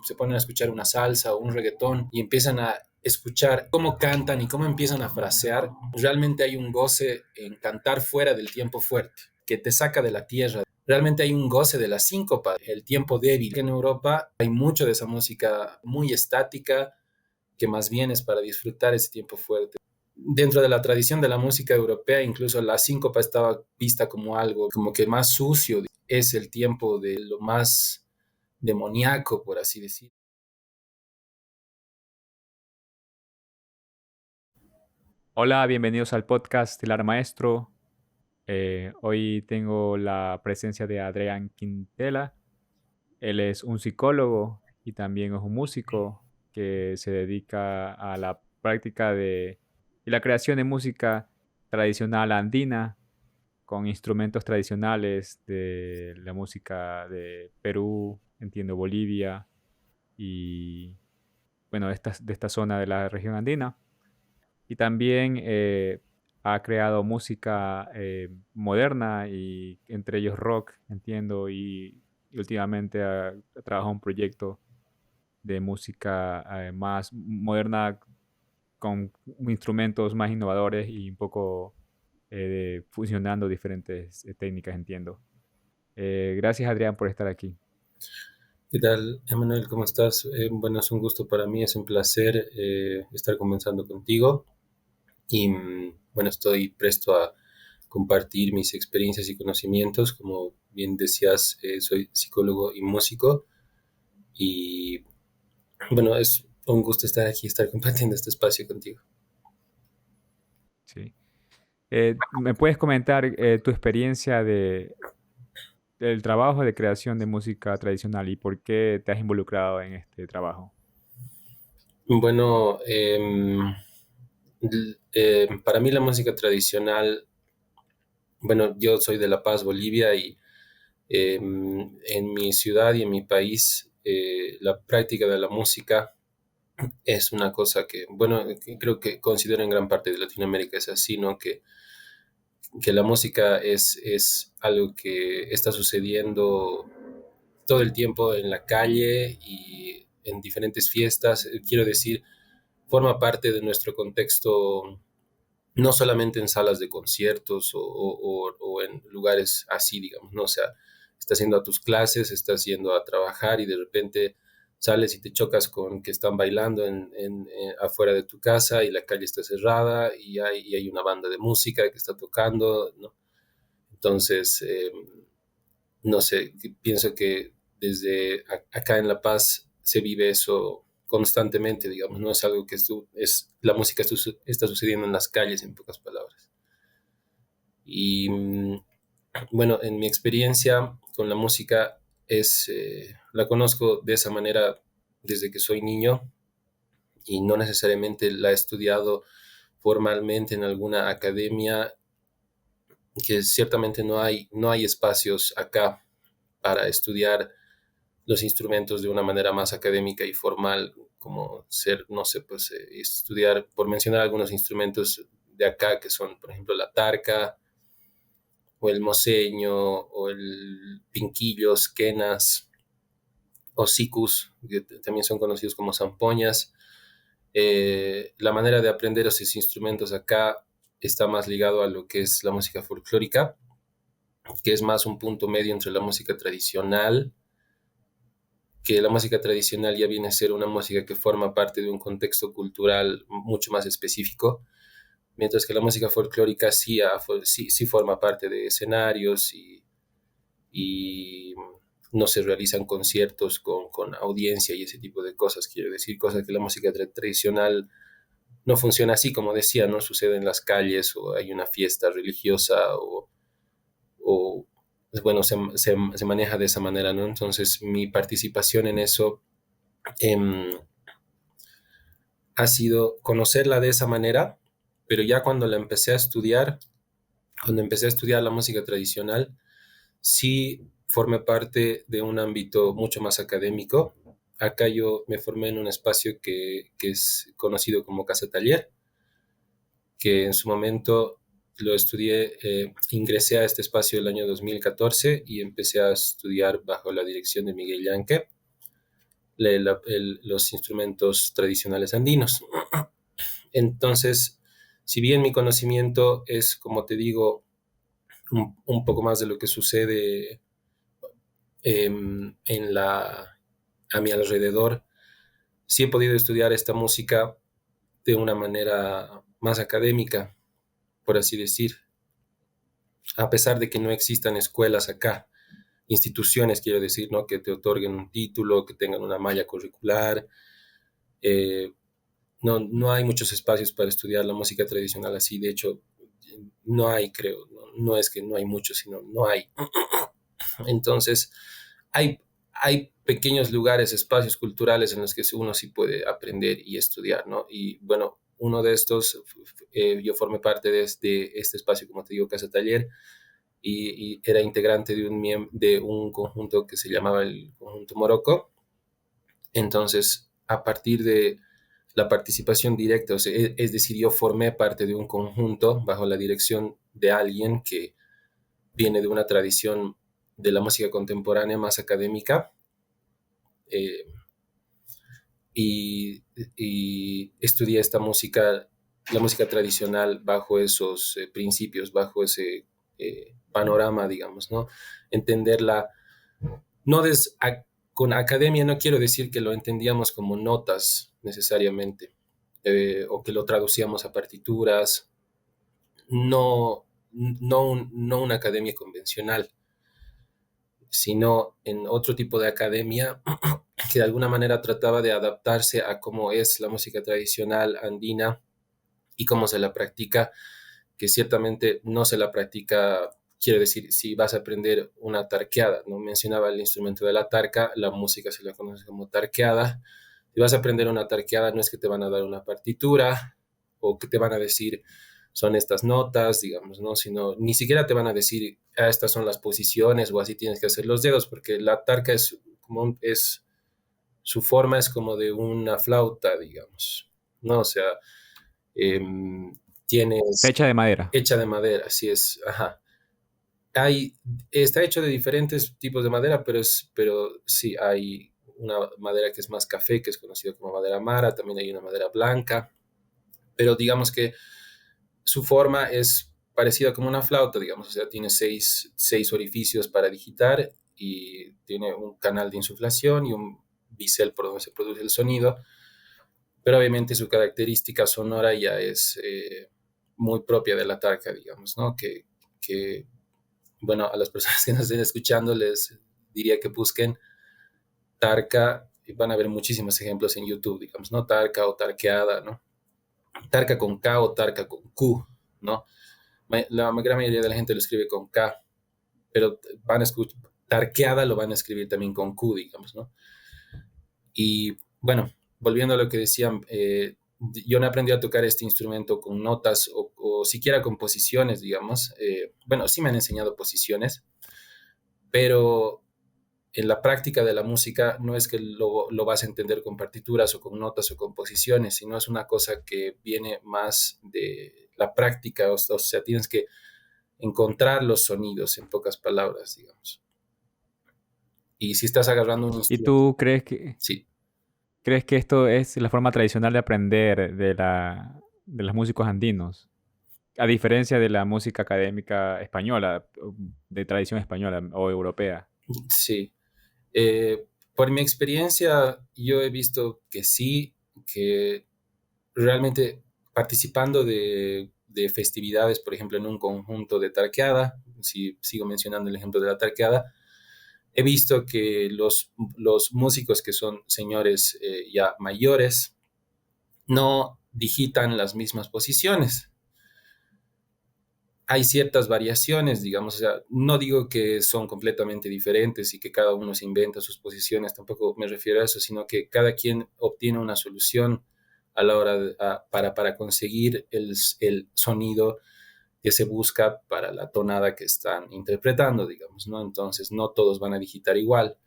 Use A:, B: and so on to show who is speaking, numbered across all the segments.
A: se ponen a escuchar una salsa o un reggaetón y empiezan a escuchar cómo cantan y cómo empiezan a frasear, realmente hay un goce en cantar fuera del tiempo fuerte, que te saca de la tierra. Realmente hay un goce de la síncopa, el tiempo débil. En Europa hay mucho de esa música muy estática, que más bien es para disfrutar ese tiempo fuerte. Dentro de la tradición de la música europea, incluso la síncopa estaba vista como algo como que más sucio, es el tiempo de lo más demoníaco, por así decir.
B: Hola, bienvenidos al podcast del Maestro. Hoy tengo la presencia de Adrián Quintela. Él es un psicólogo y también es un músico que se dedica a la práctica y la creación de música tradicional andina con instrumentos tradicionales de la música de Perú, entiendo Bolivia y bueno, de esta zona de la región andina. Y también ha creado música moderna y entre ellos rock, entiendo, y últimamente ha trabajado en un proyecto de música más moderna con instrumentos más innovadores y un poco fusionando diferentes técnicas, entiendo. Gracias, Adrián, por estar aquí.
A: ¿Qué tal, Emanuel? ¿Cómo estás? Bueno, es un gusto para mí, es un placer estar conversando contigo y bueno, estoy presto a compartir mis experiencias y conocimientos. Como bien decías, soy psicólogo y músico y bueno, es un gusto estar aquí, estar compartiendo este espacio contigo.
B: Sí. ¿Me puedes comentar tu experiencia del trabajo de creación de música tradicional y por qué te has involucrado en este trabajo?
A: Bueno, para mí la música tradicional, bueno, yo soy de La Paz, Bolivia, y en mi ciudad y en mi país la práctica de la música es una cosa que, bueno, que creo que considero en gran parte de Latinoamérica es así, ¿no? Que la música es algo que está sucediendo todo el tiempo en la calle y en diferentes fiestas. Quiero decir, forma parte de nuestro contexto, no solamente en salas de conciertos o en lugares así, digamos, ¿no? O sea, estás yendo a tus clases, estás yendo a trabajar y de repente sales y te chocas con que están bailando afuera de tu casa y la calle está cerrada y hay una banda de música que está tocando, ¿no? Entonces, no sé, pienso que desde acá en La Paz se vive eso constantemente, digamos, no es algo que la música está sucediendo en las calles, en pocas palabras. Y bueno, en mi experiencia con la música la conozco de esa manera desde que soy niño y no necesariamente la he estudiado formalmente en alguna academia, que ciertamente no hay espacios acá para estudiar los instrumentos de una manera más académica y formal, como ser, no sé, pues estudiar, por mencionar algunos instrumentos de acá, que son, por ejemplo, la tarca, o el moceño, o el pinquillos, quenas, o sicus, que también son conocidos como zampoñas. La manera de aprender esos instrumentos acá está más ligado a lo que es la música folclórica, que es más un punto medio entre la música tradicional, que la música tradicional ya viene a ser una música que forma parte de un contexto cultural mucho más específico, mientras que la música folclórica sí forma parte de escenarios y no se realizan conciertos con audiencia y ese tipo de cosas, quiero decir, cosas que la música tradicional no funciona así, como decía, no sucede en las calles o hay una fiesta religiosa o pues bueno, se maneja de esa manera, ¿no? Entonces mi participación en eso eh, ha sido conocerla de esa manera, pero ya cuando la empecé a estudiar, cuando empecé a estudiar la música tradicional, sí formé parte de un ámbito mucho más académico. Acá yo me formé en un espacio que es conocido como Casa Taller, que en su momento lo estudié, ingresé a este espacio el año 2014 y empecé a estudiar bajo la dirección de Miguel Yanque. los instrumentos tradicionales andinos. Entonces, si bien mi conocimiento es, como te digo, un poco más de lo que sucede a mi alrededor, sí he podido estudiar esta música de una manera más académica, por así decir, a pesar de que no existan escuelas acá, instituciones, quiero decir, ¿no? Que te otorguen un título, que tengan una malla curricular. eh, no hay muchos espacios para estudiar la música tradicional así, de hecho, no hay, creo, no es que no hay muchos, sino no hay. Entonces, hay, hay pequeños lugares, espacios culturales en los que uno sí puede aprender y estudiar, ¿no? Y bueno, uno de estos, yo formé parte de este espacio, como te digo, Casa Taller, y era integrante de un conjunto que se llamaba el Conjunto Morocco. Entonces, a partir de la participación directa, o sea, es decir, yo formé parte de un conjunto bajo la dirección de alguien que viene de una tradición de la música contemporánea más académica, eh, y estudié esta música, la música tradicional bajo esos principios, bajo ese panorama, digamos, ¿no? Entenderla, no con academia no quiero decir que lo entendíamos como notas necesariamente, o que lo traducíamos a partituras, no una academia convencional, sino en otro tipo de academia que de alguna manera trataba de adaptarse a cómo es la música tradicional andina y cómo se la practica, que ciertamente no se la practica, quiero decir, si vas a aprender una tarqueada, no mencionaba el instrumento de la tarca, la música se la conoce como tarqueada. Si vas a aprender una tarqueada, no es que te van a dar una partitura o que te van a decir son estas notas, digamos, ¿no? Sino ni siquiera te van a decir, ah, estas son las posiciones o así tienes que hacer los dedos, porque la tarca su forma es como de una flauta, digamos, ¿no? O sea, eh, tienes
B: Fecha de madera.
A: hecha de madera, así es, ajá. Hay, está hecho de diferentes tipos de madera, pero sí, hay una madera que es más café, que es conocida como madera mara, también hay una madera blanca, pero digamos que su forma es parecida como una flauta, digamos, o sea, tiene seis orificios para digitar y tiene un canal de insuflación y un bisel por donde se produce el sonido, pero obviamente su característica sonora ya es muy propia de la tarca, digamos, ¿no? Que, bueno, a las personas que nos estén escuchando les diría que busquen tarca, y van a ver muchísimos ejemplos en YouTube, digamos, ¿no? Tarca o tarqueada, ¿no? Tarca con K o tarca con Q, ¿no? La gran mayoría de la gente lo escribe con K, pero van a escuchar, tarqueada lo van a escribir también con Q, digamos, ¿no? Y bueno, volviendo a lo que decían, yo no aprendí a tocar este instrumento con notas o siquiera con posiciones, digamos. Bueno, sí me han enseñado posiciones, pero en la práctica de la música no es que lo vas a entender con partituras o con notas o con posiciones, sino es una cosa que viene más de la práctica, o sea, tienes que encontrar los sonidos, en pocas palabras, digamos. Y si estás agarrando un
B: ¿Y
A: instrumento,
B: tú
A: sí,
B: crees que esto es la forma tradicional de aprender de los músicos andinos? A diferencia de la música académica española, de tradición española o europea.
A: sí. Por mi experiencia, yo he visto que sí, que realmente participando de festividades, por ejemplo, en un conjunto de tarqueada, si sigo mencionando el ejemplo de la tarqueada, he visto que los músicos que son señores ya mayores no digitan las mismas posiciones. Hay ciertas variaciones, digamos, o sea, no digo que son completamente diferentes y que cada uno se inventa sus posiciones, tampoco me refiero a eso, sino que cada quien obtiene una solución a la hora para conseguir el sonido que se busca para la tonada que están interpretando, digamos, ¿no? Entonces, no todos van a digitar igual.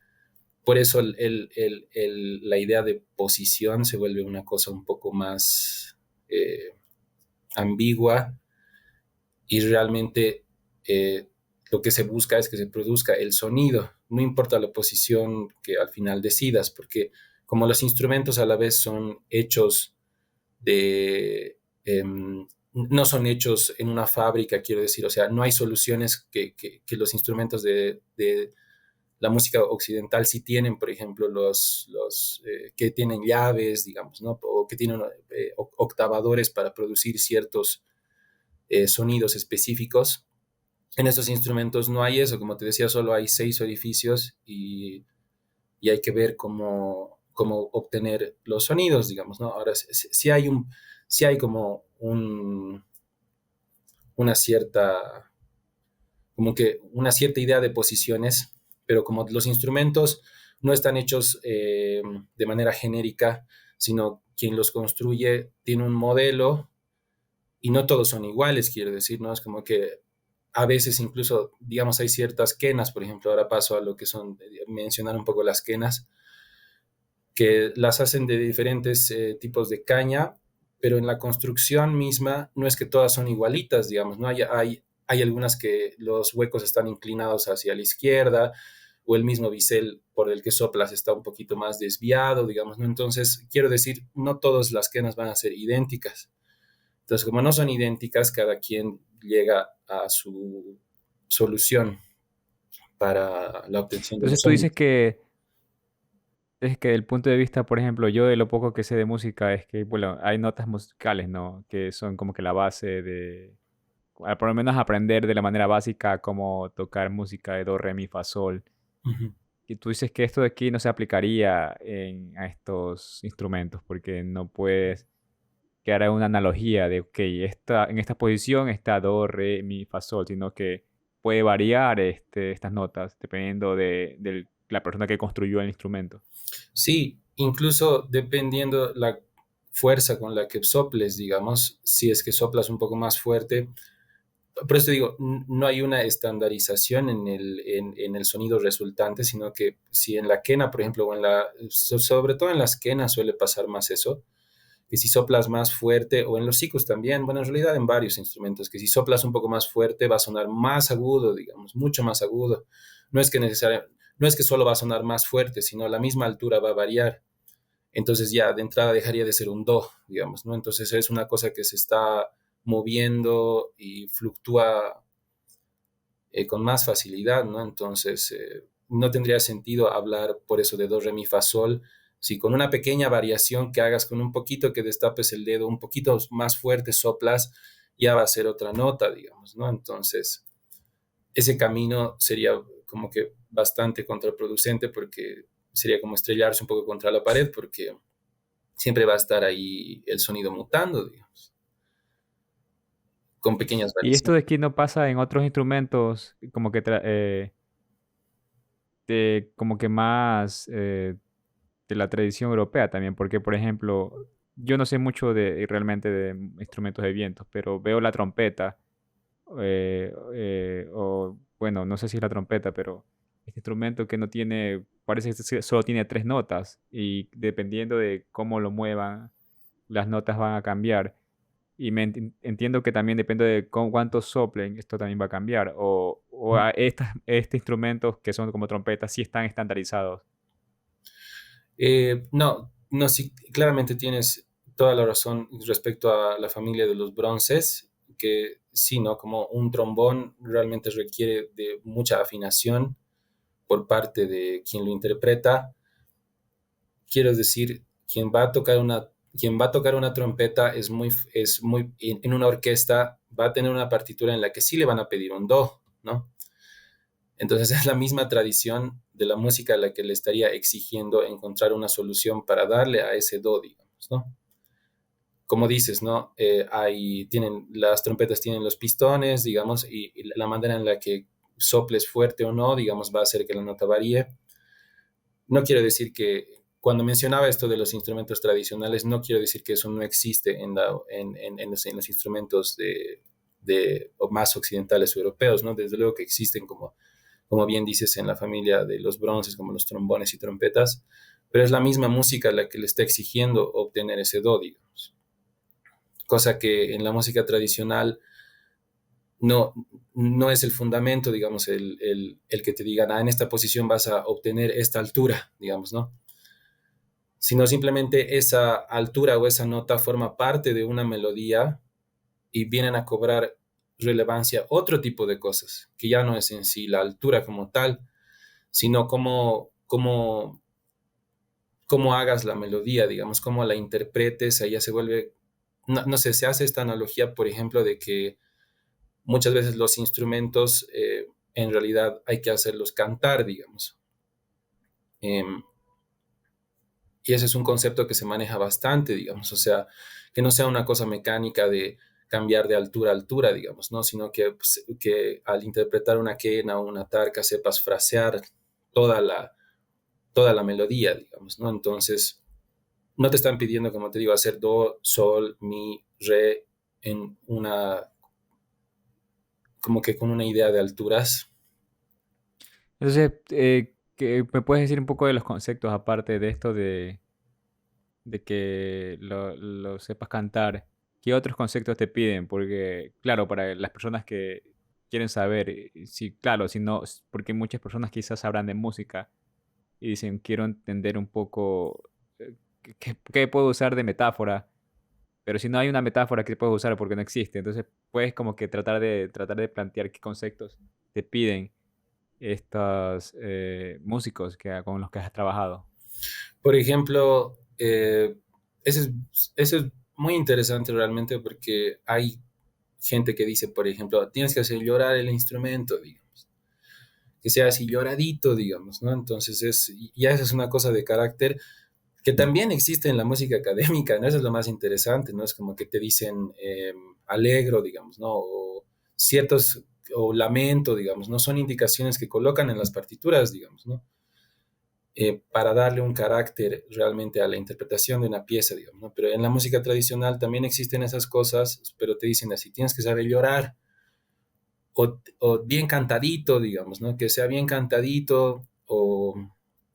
A: Por eso la idea de posición se vuelve una cosa un poco más ambigua y realmente lo que se busca es que se produzca el sonido, no importa la posición que al final decidas, porque como los instrumentos a la vez son hechos de, no son hechos en una fábrica, quiero decir, o sea, no hay soluciones que los instrumentos de la música occidental sí tienen, por ejemplo, los que tienen llaves, digamos, ¿no? O que tienen octavadores para producir ciertos sonidos específicos. En estos instrumentos no hay eso, como te decía, solo hay 6 orificios y hay que ver cómo obtener los sonidos, digamos, ¿no? Ahora, si hay como una cierta, como que una cierta idea de posiciones, pero como los instrumentos no están hechos de manera genérica, sino quien los construye tiene un modelo y no todos son iguales, quiero decir, ¿no? Es como que a veces incluso, digamos, hay ciertas quenas, por ejemplo, ahora paso a lo que son, mencionar un poco las quenas, que las hacen de diferentes tipos de caña, pero en la construcción misma no es que todas son igualitas, digamos, ¿no? Hay algunas que los huecos están inclinados hacia la izquierda, o el mismo bisel por el que soplas está un poquito más desviado, digamos, ¿no? Entonces, quiero decir, no todas las quenas van a ser idénticas. Entonces, como no son idénticas, cada quien llega a su solución para la obtención de los
B: Entonces tú
A: sonidos.
B: dices que es que el punto de vista, por ejemplo, yo de lo poco que sé de música es que, bueno, hay notas musicales, ¿no? Que son como que la base de, por lo menos aprender de la manera básica cómo tocar música de do, re, mi, fa, sol.
A: Ujú.
B: Y tú dices que esto de aquí no se aplicaría a estos instrumentos porque no puedes quedar en una analogía de, ok, en esta posición está do, re, mi, fa, sol, sino que puede variar estas notas dependiendo de la persona que construyó el instrumento.
A: Sí, incluso dependiendo la fuerza con la que soples, digamos, si es que soplas un poco más fuerte. Por eso te digo, no hay una estandarización en el sonido resultante, sino que si en la quena, por ejemplo, sobre todo en las quenas suele pasar más eso, que si soplas más fuerte, o en los sicus también, bueno, en realidad en varios instrumentos, que si soplas un poco más fuerte va a sonar más agudo, digamos, mucho más agudo. No es que no es que solo va a sonar más fuerte, sino la misma altura va a variar. Entonces ya de entrada dejaría de ser un do, digamos, ¿no? Entonces es una cosa que se está moviendo y fluctúa con más facilidad, ¿no? Entonces no tendría sentido hablar por eso de do, re, mi, fa, sol, si con una pequeña variación que hagas, con un poquito que destapes el dedo, un poquito más fuerte soplas, ya va a ser otra nota, digamos, ¿no? Entonces ese camino sería como que bastante contraproducente, porque sería como estrellarse un poco contra la pared, porque siempre va a estar ahí el sonido mutando, digamos, con pequeñas
B: Y esto
A: variaciones.
B: de aquí no pasa en otros instrumentos, como que, como que más de la tradición europea también, porque por ejemplo, yo no sé mucho realmente de instrumentos de vientos, pero veo la trompeta, o bueno, no sé si es la trompeta, pero este instrumento que no tiene, parece que solo tiene tres notas y dependiendo de cómo lo muevan, las notas van a cambiar. Y entiendo que también depende de cuánto soplen, esto también va a cambiar. O estos instrumentos que son como trompetas sí están estandarizados.
A: No, no, sí, claramente tienes toda la razón respecto a la familia de los bronces, que sí, ¿no? Como un trombón realmente requiere de mucha afinación por parte de quien lo interpreta. Quiero decir, quien va a tocar una trompeta en una orquesta va a tener una partitura en la que sí le van a pedir un do, ¿no? Entonces es la misma tradición de la música a la que le estaría exigiendo encontrar una solución para darle a ese do, digamos, ¿no? Como dices, ¿no? Las trompetas tienen los pistones, digamos, y la manera en la que soples fuerte o no, digamos, va a hacer que la nota varíe. No quiero decir que, cuando mencionaba esto de los instrumentos tradicionales, no quiero decir que eso no existe en los instrumentos o más occidentales europeos, ¿no? Desde luego que existen, como bien dices, en la familia de los bronces, como los trombones y trompetas, pero es la misma música la que le está exigiendo obtener ese do, digamos. Cosa que en la música tradicional no, no es el fundamento, digamos, el que te digan, en esta posición vas a obtener esta altura, digamos, ¿no? sino simplemente esa altura o esa nota forma parte de una melodía y vienen a cobrar relevancia otro tipo de cosas, que ya no es en sí la altura como tal, sino cómo hagas la melodía, digamos, cómo la interpretes, ahí ya se vuelve, no sé, se hace esta analogía, por ejemplo, de que muchas veces los instrumentos en realidad hay que hacerlos cantar, digamos. Em, y ese es un concepto que se maneja bastante, digamos, o sea, que no sea una cosa mecánica de cambiar de altura a altura, digamos, ¿no? Sino que, pues, que al interpretar una quena o una tarca sepas frasear toda la, toda la melodía, digamos, ¿no? Entonces, no te están pidiendo, como te digo, hacer do, sol, mi, re en una, como que con una idea de alturas.
B: Entonces, ¿me puedes decir un poco de los conceptos aparte de esto de que lo sepas cantar? ¿Qué otros conceptos te piden? Porque, claro, para las personas que quieren saber, si, claro, si no, porque muchas personas quizás sabrán de música y dicen, quiero entender un poco qué puedo usar de metáfora, pero si no hay una metáfora que puedes usar porque no existe, entonces puedes como que tratar de plantear qué conceptos te piden estos músicos con los que has trabajado.
A: Por ejemplo, eso es muy interesante realmente porque hay gente que dice, por ejemplo, tienes que hacer llorar el instrumento, digamos, que sea así lloradito, digamos, ¿no? Entonces ya esa es una cosa de carácter que también existe en la música académica, ¿no? Eso es lo más interesante, ¿no? Es como que te dicen alegro, digamos, ¿no? O ciertos, o lamento, digamos, ¿no? Son indicaciones que colocan en las partituras, digamos, ¿no? Para darle un carácter realmente a la interpretación de una pieza, digamos, ¿no? Pero en la música tradicional también existen esas cosas, pero te dicen así, tienes que saber llorar, o bien cantadito, digamos, ¿no? Que sea bien cantadito, o,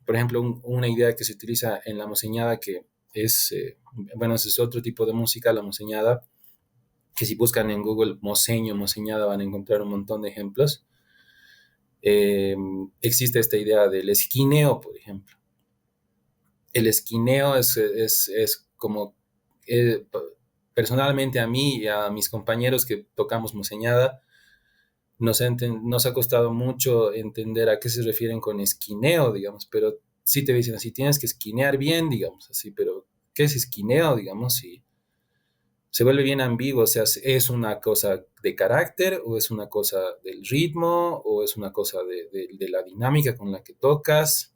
A: por ejemplo, una idea que se utiliza en la moseñada, que es, bueno, ese es otro tipo de música, la moseñada, que si buscan en Google moseño, moseñada, van a encontrar un montón de ejemplos. Eh, Existe esta idea del esquineo, por ejemplo. El esquineo es como, eh, personalmente a mí y a mis compañeros que tocamos moseñada, nos ha costado mucho entender a qué se refieren con esquineo, digamos, pero sí te dicen así, tienes que esquinear bien, digamos, así, pero ¿qué es esquineo, digamos? Y se vuelve bien ambiguo, o sea, ¿es una cosa de carácter o es una cosa del ritmo o es una cosa de la dinámica con la que tocas?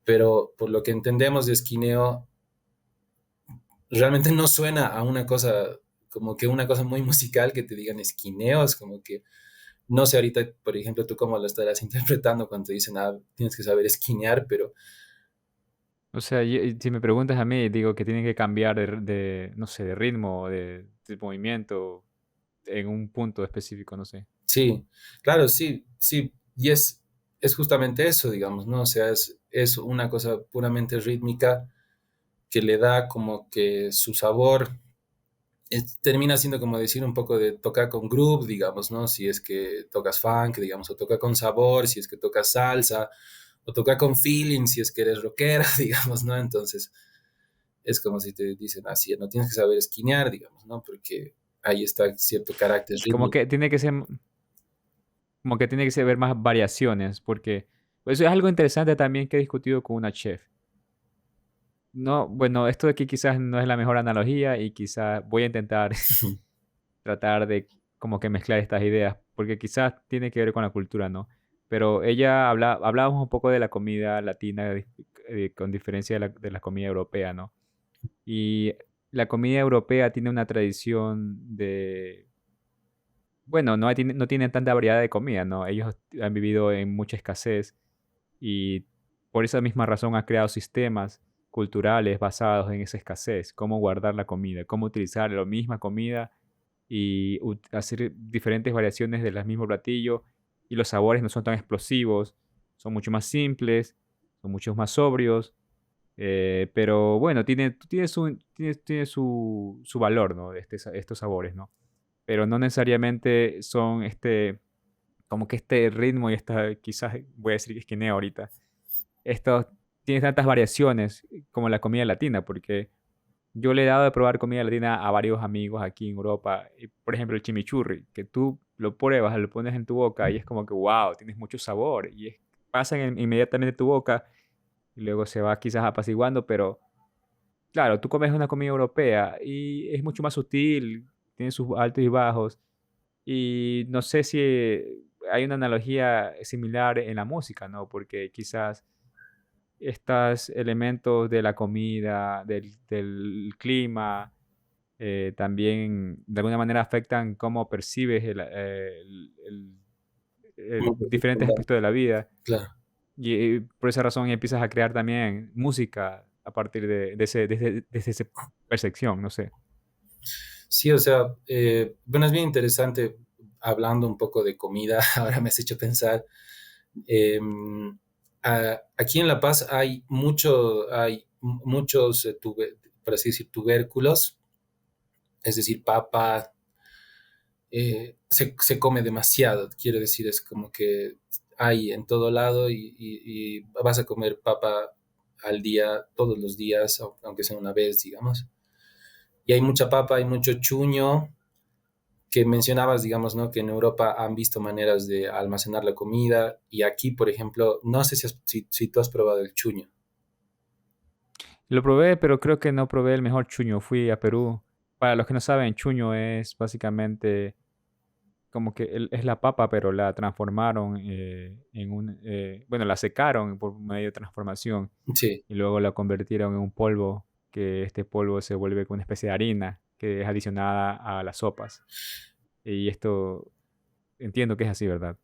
A: Pero por lo que entendemos de esquineo, realmente no suena a una cosa, como que una cosa muy musical que te digan esquineos, como que no sé ahorita, por ejemplo, tú cómo lo estarás interpretando cuando te dicen, ah, tienes que saber esquinear, pero
B: O sea, si me preguntas a mí, digo que tienen que cambiar no sé, de ritmo, de movimiento en un punto específico, no sé.
A: sí, claro, sí, sí, y es justamente eso, digamos, ¿no? O sea, es una cosa puramente rítmica que le da como que su sabor, termina siendo como decir un poco de tocar con groove, digamos, ¿no? Si es que tocas funk, digamos, o toca con sabor, si es que tocas salsa, o toca con feeling, si es que eres rockera, digamos, ¿no? Entonces, es como si te dicen así, no tienes que saber esquinear, digamos, ¿no? Porque ahí está cierto carácter
B: Como
A: rítmico.
B: que tiene que ser, como que tiene que ser ver más variaciones, porque pues, eso es algo interesante también que he discutido con una chef. No, bueno, esto de aquí quizás no es la mejor analogía y quizás voy a intentar tratar de como que mezclar estas ideas, porque quizás tiene que ver con la cultura, ¿no? Pero hablábamos un poco de la comida latina con diferencia de la comida europea, ¿no? Y la comida europea tiene una tradición bueno, no tienen tanta variedad de comida, ¿no? Ellos han vivido en mucha escasez y por esa misma razón han creado sistemas culturales basados en esa escasez, cómo guardar la comida, cómo utilizar la misma comida y hacer diferentes variaciones del mismo platillo y los sabores no son tan explosivos, son mucho más simples, son mucho más sobrios, pero bueno, tiene su valor, ¿no? Estos sabores, ¿no? Pero no necesariamente son como que este ritmo y esta, quizás voy a decir que esquineo ahorita, estos tiene tantas variaciones como la comida latina, porque yo le he dado de probar comida latina a varios amigos aquí en Europa. Y, por ejemplo, el chimichurri, que tú lo pruebas, lo pones en tu boca y es como que, wow, tienes mucho sabor. Y pasa inmediatamente en tu boca y luego se va quizás apaciguando, pero claro, tú comes una comida europea y es mucho más sutil, tiene sus altos y bajos. Y no sé si hay una analogía similar en la música, ¿no? Porque quizás estos elementos de la comida, del clima, también de alguna manera afectan cómo percibes
A: Muy
B: diferentes
A: particular,
B: aspectos de la vida.
A: claro.
B: Y por esa razón empiezas a crear también música a partir de esa percepción, no sé.
A: Sí, o sea, bueno, es bien interesante hablando un poco de comida. Ahora me has hecho pensar. eh, Aquí en La Paz hay muchos, por así decir, tubérculos, es decir, papa. Se come demasiado, quiero decir, es como que hay en todo lado y vas a comer papa al día, todos los días, aunque sea una vez, digamos. Y hay mucha papa, hay mucho chuño, que mencionabas, digamos, ¿no? Que en Europa han visto maneras de almacenar la comida y aquí, por ejemplo, no sé si tú has probado el chuño.
B: Lo probé, pero creo que no probé el mejor chuño. Fui a Perú. Para los que no saben, chuño es básicamente como que es la papa, pero la transformaron bueno, la secaron por medio de transformación
A: Sí.
B: y luego la convirtieron en un polvo, que este polvo se vuelve con una especie de harina que es adicionada a las sopas. Y esto entiendo que es así, ¿verdad?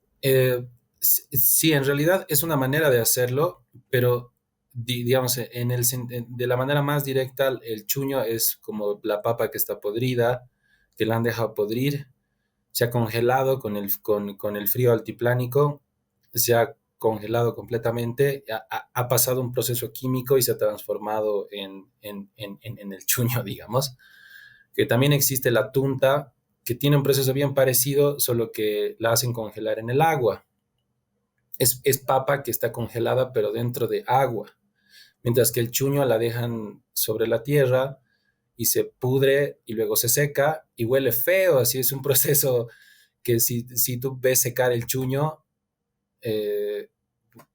A: Sí, en realidad es una manera de hacerlo, pero digamos, de la manera más directa, el chuño es como la papa que está podrida, que la han dejado podrir, se ha congelado con el frío altiplánico, se ha congelado completamente, ha pasado un proceso químico y se ha transformado en el chuño, digamos. Que también existe la tunta, que tiene un proceso bien parecido, solo que la hacen congelar en el agua. Es papa que está congelada, pero dentro de agua, mientras que el chuño la dejan sobre la tierra y se pudre y luego se seca y huele feo, así es un proceso que si tú ves secar el chuño, eh,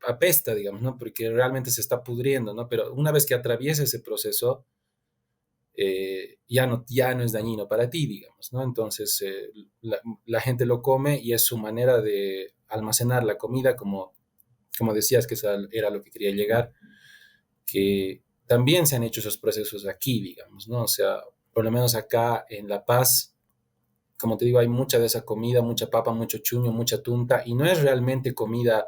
A: apesta, digamos, ¿no? Porque realmente se está pudriendo, ¿no? Pero una vez que atraviesa ese proceso, ya no es dañino para ti, digamos, ¿no? Entonces, la gente lo come y es su manera de almacenar la comida, como decías que era lo que quería llegar, que también se han hecho esos procesos aquí, digamos, ¿no? O sea, por lo menos acá en La Paz, como te digo, hay mucha de esa comida, mucha papa, mucho chuño, mucha tunta, y no es realmente comida,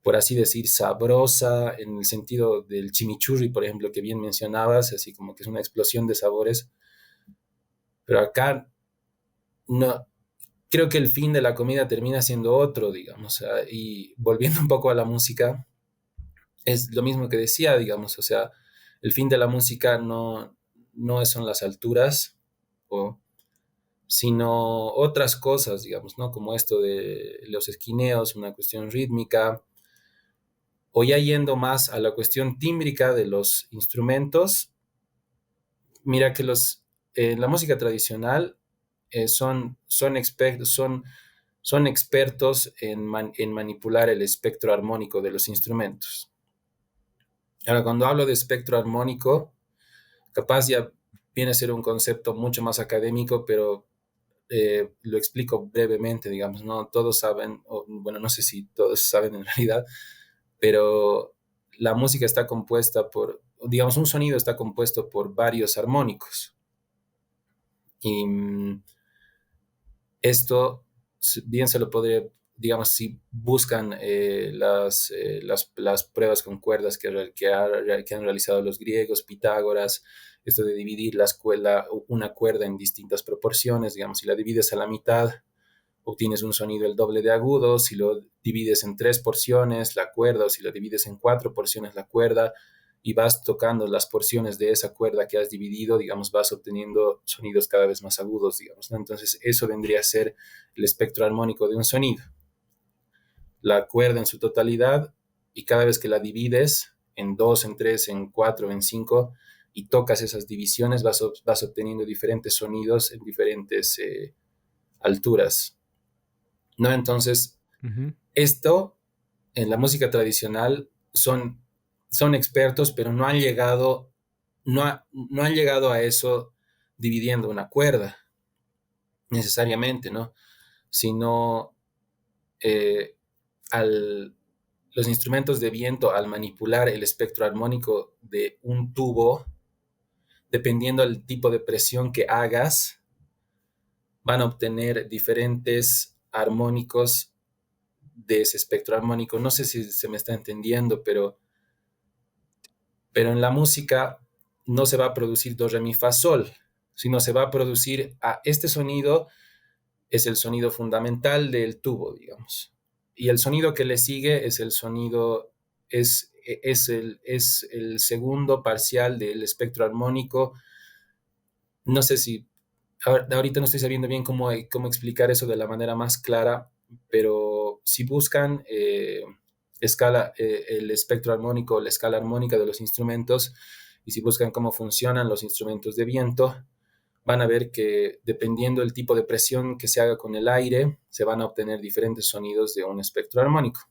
A: por así decir, sabrosa, en el sentido del chimichurri, por ejemplo, que bien mencionabas, así como que es una explosión de sabores, pero acá no, creo que el fin de la comida termina siendo otro, digamos, y volviendo un poco a la música, es lo mismo que decía, digamos, o sea, el fin de la música no son las alturas, o, sino otras cosas, digamos, ¿no? Como esto de los esquineos, una cuestión rítmica, o ya yendo más a la cuestión tímbrica de los instrumentos, mira que la música tradicional son expertos en manipular el espectro armónico de los instrumentos. Ahora, cuando hablo de espectro armónico, capaz ya viene a ser un concepto mucho más académico, pero lo explico brevemente, digamos, no todos saben, o, bueno, no sé si todos saben en realidad, pero la música está compuesta digamos, un sonido está compuesto por varios armónicos. Y esto bien se lo podría, digamos, si buscan las pruebas con cuerdas que han realizado los griegos, Pitágoras, esto de dividir una cuerda en distintas proporciones, digamos, si la divides a la mitad, obtienes un sonido el doble de agudo, si lo divides en tres porciones, la cuerda, o si lo divides en cuatro porciones, la cuerda, y vas tocando las porciones de esa cuerda que has dividido, digamos, vas obteniendo sonidos cada vez más agudos, digamos, ¿no? Entonces, eso vendría a ser el espectro armónico de un sonido. La cuerda en su totalidad, y cada vez que la divides en 2, en 3, en 4, en 5, y tocas esas divisiones, vas obteniendo diferentes sonidos en diferentes alturas, ¿no? Entonces,
B: Ujú.
A: esto en la música tradicional son expertos, pero no han llegado a eso dividiendo una cuerda necesariamente, ¿no? Sino eh, al, los instrumentos de viento, al manipular el espectro armónico de un tubo, dependiendo del tipo de presión que hagas, van a obtener diferentes armónicos de ese espectro armónico. No sé si se me está entendiendo, pero en la música no se va a producir do, re, mi, fa, sol, sino se va a producir este sonido es el sonido fundamental del tubo, digamos. Y el sonido que le sigue es el sonido, es el segundo parcial del espectro armónico. No sé si, ahorita no estoy sabiendo bien cómo explicar eso de la manera más clara, pero si buscan el espectro armónico, la escala armónica de los instrumentos, y si buscan cómo funcionan los instrumentos de viento, van a ver que dependiendo del tipo de presión que se haga con el aire, se van a obtener diferentes sonidos de un espectro armónico.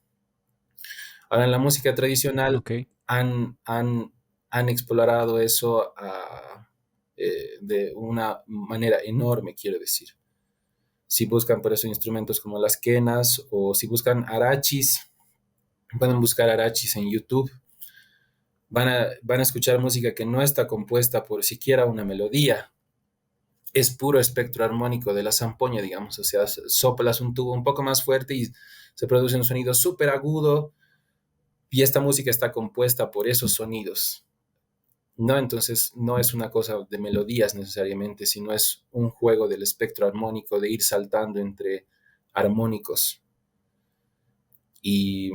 A: Ahora, en la música tradicional
B: Ok.
A: han, han, han explorado eso de una manera enorme, quiero decir. Si buscan por eso instrumentos como las quenas o si buscan arachis, pueden buscar arachis en YouTube, van a escuchar música que no está compuesta por siquiera una melodía, es puro espectro armónico de la zampoña, digamos, o sea, soplas un tubo un poco más fuerte y se produce un sonido súper agudo y esta música está compuesta por esos sonidos, ¿no? Entonces no es una cosa de melodías necesariamente, sino es un juego del espectro armónico, de ir saltando entre armónicos. Y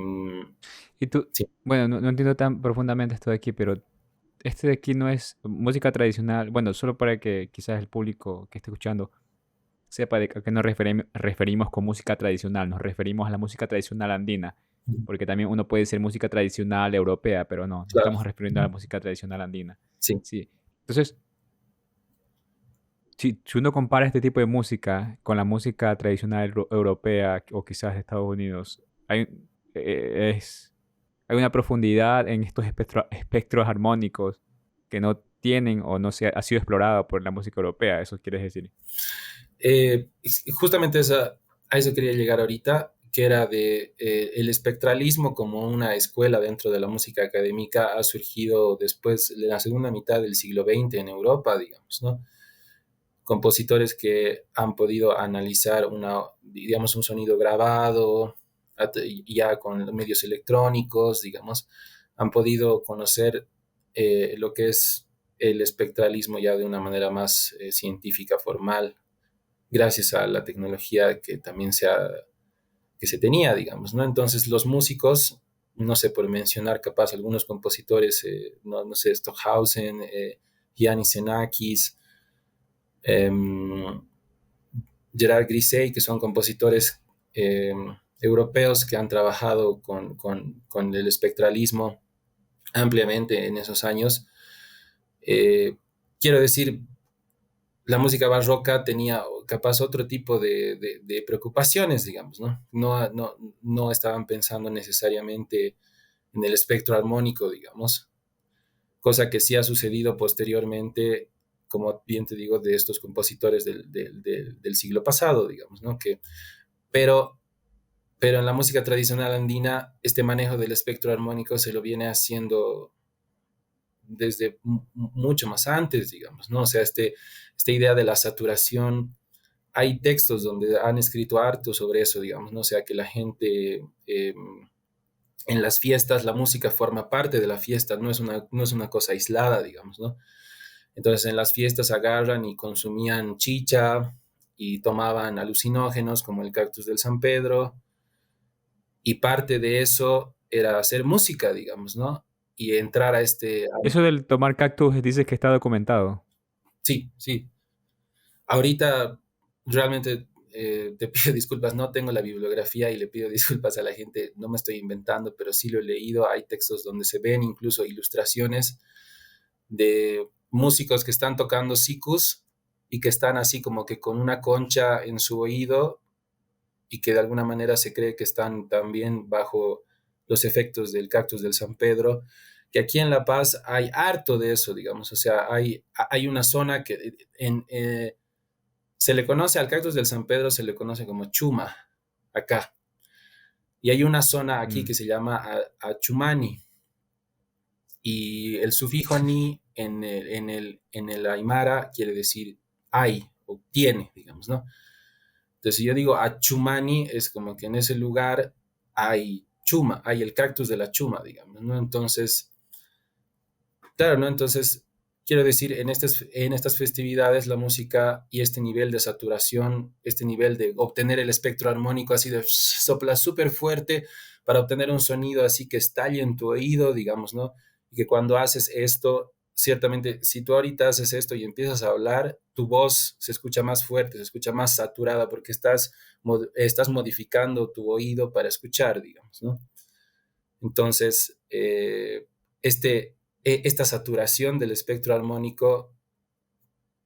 B: Y tú,
A: sí,
B: bueno, no entiendo tan profundamente esto de aquí, pero este de aquí no es música tradicional. Bueno, solo para que quizás el público que esté escuchando sepa de a qué nos referimos con música tradicional. Nos referimos a la música tradicional andina, porque también uno puede decir música tradicional europea, pero no, nos
A: claro,
B: estamos refiriendo a la música tradicional andina.
A: sí.
B: Sí. Entonces, si uno compara este tipo de música con la música tradicional europea o quizás de Estados Unidos, hay, hay una profundidad en estos espectros armónicos que no tienen o no se ha sido explorado por la música europea, eso quieres decir.
A: Justamente a eso quería llegar ahorita, que era de el espectralismo como una escuela dentro de la música académica ha surgido después de la segunda mitad del siglo XX en Europa, digamos, ¿no? Compositores que han podido analizar digamos, un sonido grabado, ya con medios electrónicos, digamos, han podido conocer lo que es el espectralismo ya de una manera más científica, formal, gracias a la tecnología que se tenía, digamos, ¿no? Entonces los músicos, no sé, por mencionar capaz algunos compositores, no sé, Stockhausen, Giannis Xenakis, eh, Gerard Grisey, que son compositores eh, europeos que han trabajado con el espectralismo ampliamente en esos años. Eh, quiero decir, la música barroca tenía capaz otro tipo de preocupaciones, digamos, ¿no? No estaban pensando necesariamente en el espectro armónico, digamos, cosa que sí ha sucedido posteriormente, como bien te digo, de estos compositores del siglo pasado, digamos, ¿no? Pero, pero en la música tradicional andina, este manejo del espectro armónico se lo viene haciendo desde mucho más antes, digamos, ¿no? O sea, esta idea de la saturación, hay textos donde han escrito harto sobre eso, digamos, ¿no? O sea, que la gente en las fiestas, la música forma parte de la fiesta, no es una cosa aislada, digamos, ¿no? Entonces en las fiestas agarran y consumían chicha y tomaban alucinógenos como el cactus del San Pedro, y parte de eso era hacer música, digamos, ¿no? Y entrar a
B: Eso del tomar cactus dices que está documentado.
A: sí, sí. Ahorita realmente te pido disculpas, no tengo la bibliografía y le pido disculpas a la gente, no me estoy inventando, pero sí lo he leído. Hay textos donde se ven incluso ilustraciones de músicos que están tocando sikus y que están así como que con una concha en su oído y que de alguna manera se cree que están también bajo los efectos del cactus del San Pedro, que aquí en La Paz hay harto de eso, digamos, o sea, hay una zona que se le conoce al cactus del San Pedro, se le conoce como chuma, acá, y hay una zona aquí
B: Mm,
A: que se llama Achumani, y el sufijo ni en el aymara quiere decir hay o tiene, digamos, ¿no? Entonces, si yo digo Achumani, es como que en ese lugar hay chuma, hay el cactus de la chuma, digamos, ¿no? Entonces, claro, ¿no? Entonces, quiero decir, en estas festividades la música y este nivel de saturación, este nivel de obtener el espectro armónico así de sopla súper fuerte para obtener un sonido así que estalle en tu oído, digamos, ¿no? Y que cuando haces esto, ciertamente, si tú ahorita haces esto y empiezas a hablar, tu voz se escucha más fuerte, se escucha más saturada porque estás modificando tu oído para escuchar, digamos, ¿no? Entonces, esta saturación del espectro armónico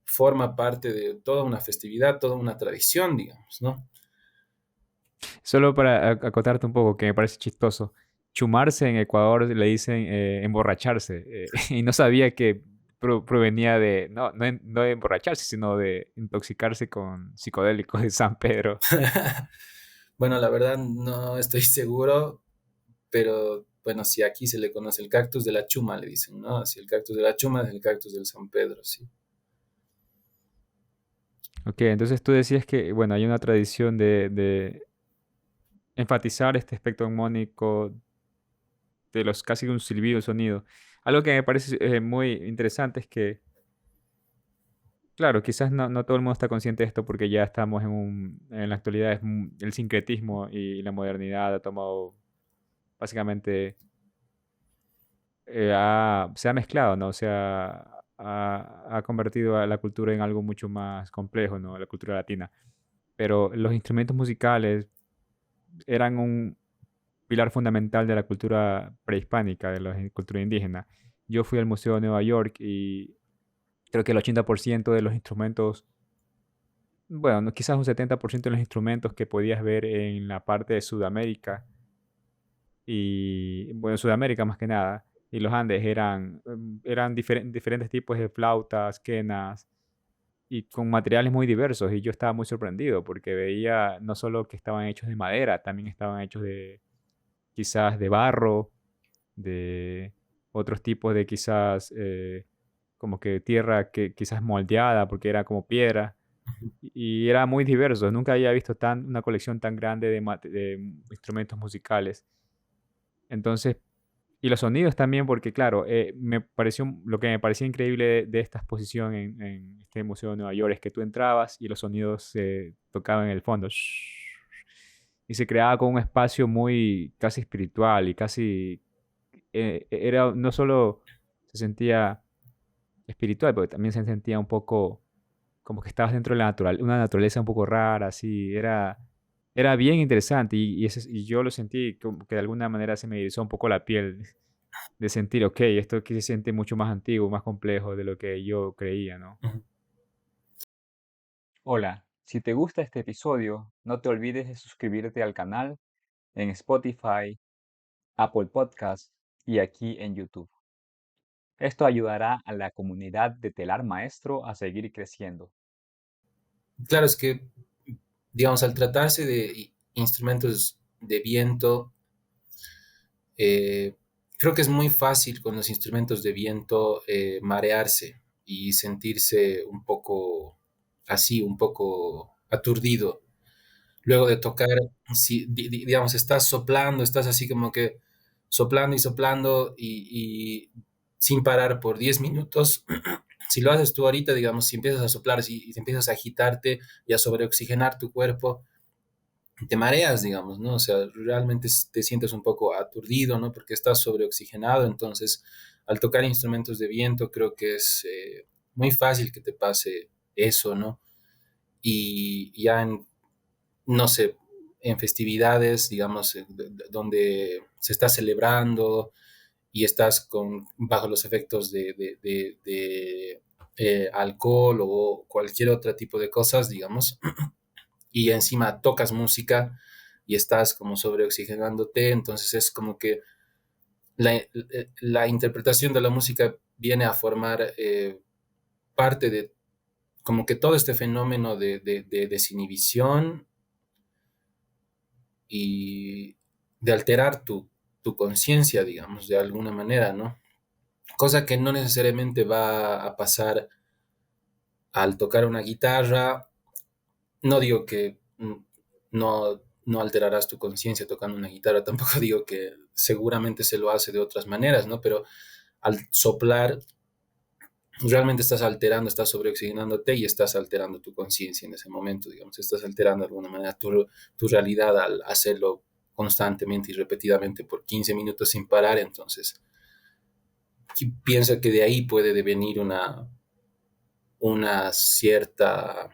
A: forma parte de toda una festividad, toda una tradición, digamos, ¿no?
B: Solo para acotarte un poco, que me parece chistoso. Chumarse en Ecuador le dicen emborracharse. Y no sabía que provenía de, no de emborracharse, sino de intoxicarse con psicodélicos de San Pedro.
A: Bueno, la verdad no estoy seguro, pero bueno, si aquí se le conoce el cactus de la chuma, le dicen, ¿no? Si el cactus de la chuma es el cactus del San Pedro, sí.
B: Ok, entonces tú decías que, bueno, hay una tradición de enfatizar este espectro armónico de los casi un silbido, un sonido. Algo que me parece muy interesante es que, claro, quizás no todo el mundo está consciente de esto porque ya estamos en la actualidad el sincretismo y la modernidad ha tomado básicamente, se ha mezclado, ¿no? O sea, ha convertido a la cultura en algo mucho más complejo, ¿no? La cultura latina. Pero los instrumentos musicales eran un pilar fundamental de la cultura prehispánica, de la cultura indígena. Yo fui al Museo de Nueva York y creo que el 80% de los instrumentos, bueno, quizás un 70% de los instrumentos que podías ver en la parte de Sudamérica y, bueno, Sudamérica más que nada, y los Andes eran diferentes tipos de flautas, quenas y con materiales muy diversos. Y yo estaba muy sorprendido porque veía no solo que estaban hechos de madera, también estaban hechos de quizás de barro, de otros tipos de quizás como que tierra que quizás moldeada porque era como piedra y era muy diverso. Nunca había visto una colección tan grande de instrumentos musicales. Entonces, y los sonidos también, porque claro, lo que me parecía increíble de esta exposición en este museo de Nueva York es que tú entrabas y los sonidos se tocaban en el fondo. Y se creaba con un espacio muy casi espiritual y casi era no solo se sentía espiritual, pero también se sentía un poco como que estabas dentro de una naturaleza un poco rara, así, era bien interesante y yo lo sentí como que de alguna manera se me erizó un poco la piel de sentir, ok, esto aquí se siente mucho más antiguo, más complejo de lo que yo creía, ¿no?
A: Ujú.
B: Hola, si te gusta este episodio, no te olvides de suscribirte al canal en Spotify, Apple Podcasts y aquí en YouTube. Esto ayudará a la comunidad de Telar Maestro a seguir creciendo.
A: Claro, es que, digamos, al tratarse de instrumentos de viento, eh, creo que es muy fácil con los instrumentos de viento marearse y sentirse un poco así, un poco aturdido. Luego de tocar, si, digamos, estás soplando, estás así como que soplando y soplando y sin parar por 10 minutos. Si lo haces tú ahorita, digamos, si empiezas a soplar y empiezas a agitarte y a sobreoxigenar tu cuerpo, te mareas, digamos, ¿no? O sea, realmente te sientes un poco aturdido, ¿no? Porque estás sobreoxigenado, entonces al tocar instrumentos de viento creo que es muy fácil que te pase eso, ¿no? Y ya no sé, en festividades, digamos, donde se está celebrando y estás bajo los efectos de alcohol o cualquier otro tipo de cosas, digamos, y encima tocas música y estás como sobreoxigenándote, entonces es como que la interpretación de la música viene a formar parte de como que todo este fenómeno de desinhibición y de alterar tu conciencia, digamos, de alguna manera, ¿no? Cosa que no necesariamente va a pasar al tocar una guitarra. No digo que no alterarás tu conciencia tocando una guitarra, tampoco digo que seguramente se lo hace de otras maneras, ¿no? Pero al soplar, realmente estás alterando, estás sobreoxigenándote y estás alterando tu conciencia en ese momento, digamos, estás alterando de alguna manera tu realidad al hacerlo constantemente y repetidamente por 15 minutos sin parar, entonces pienso que de ahí puede devenir una cierta,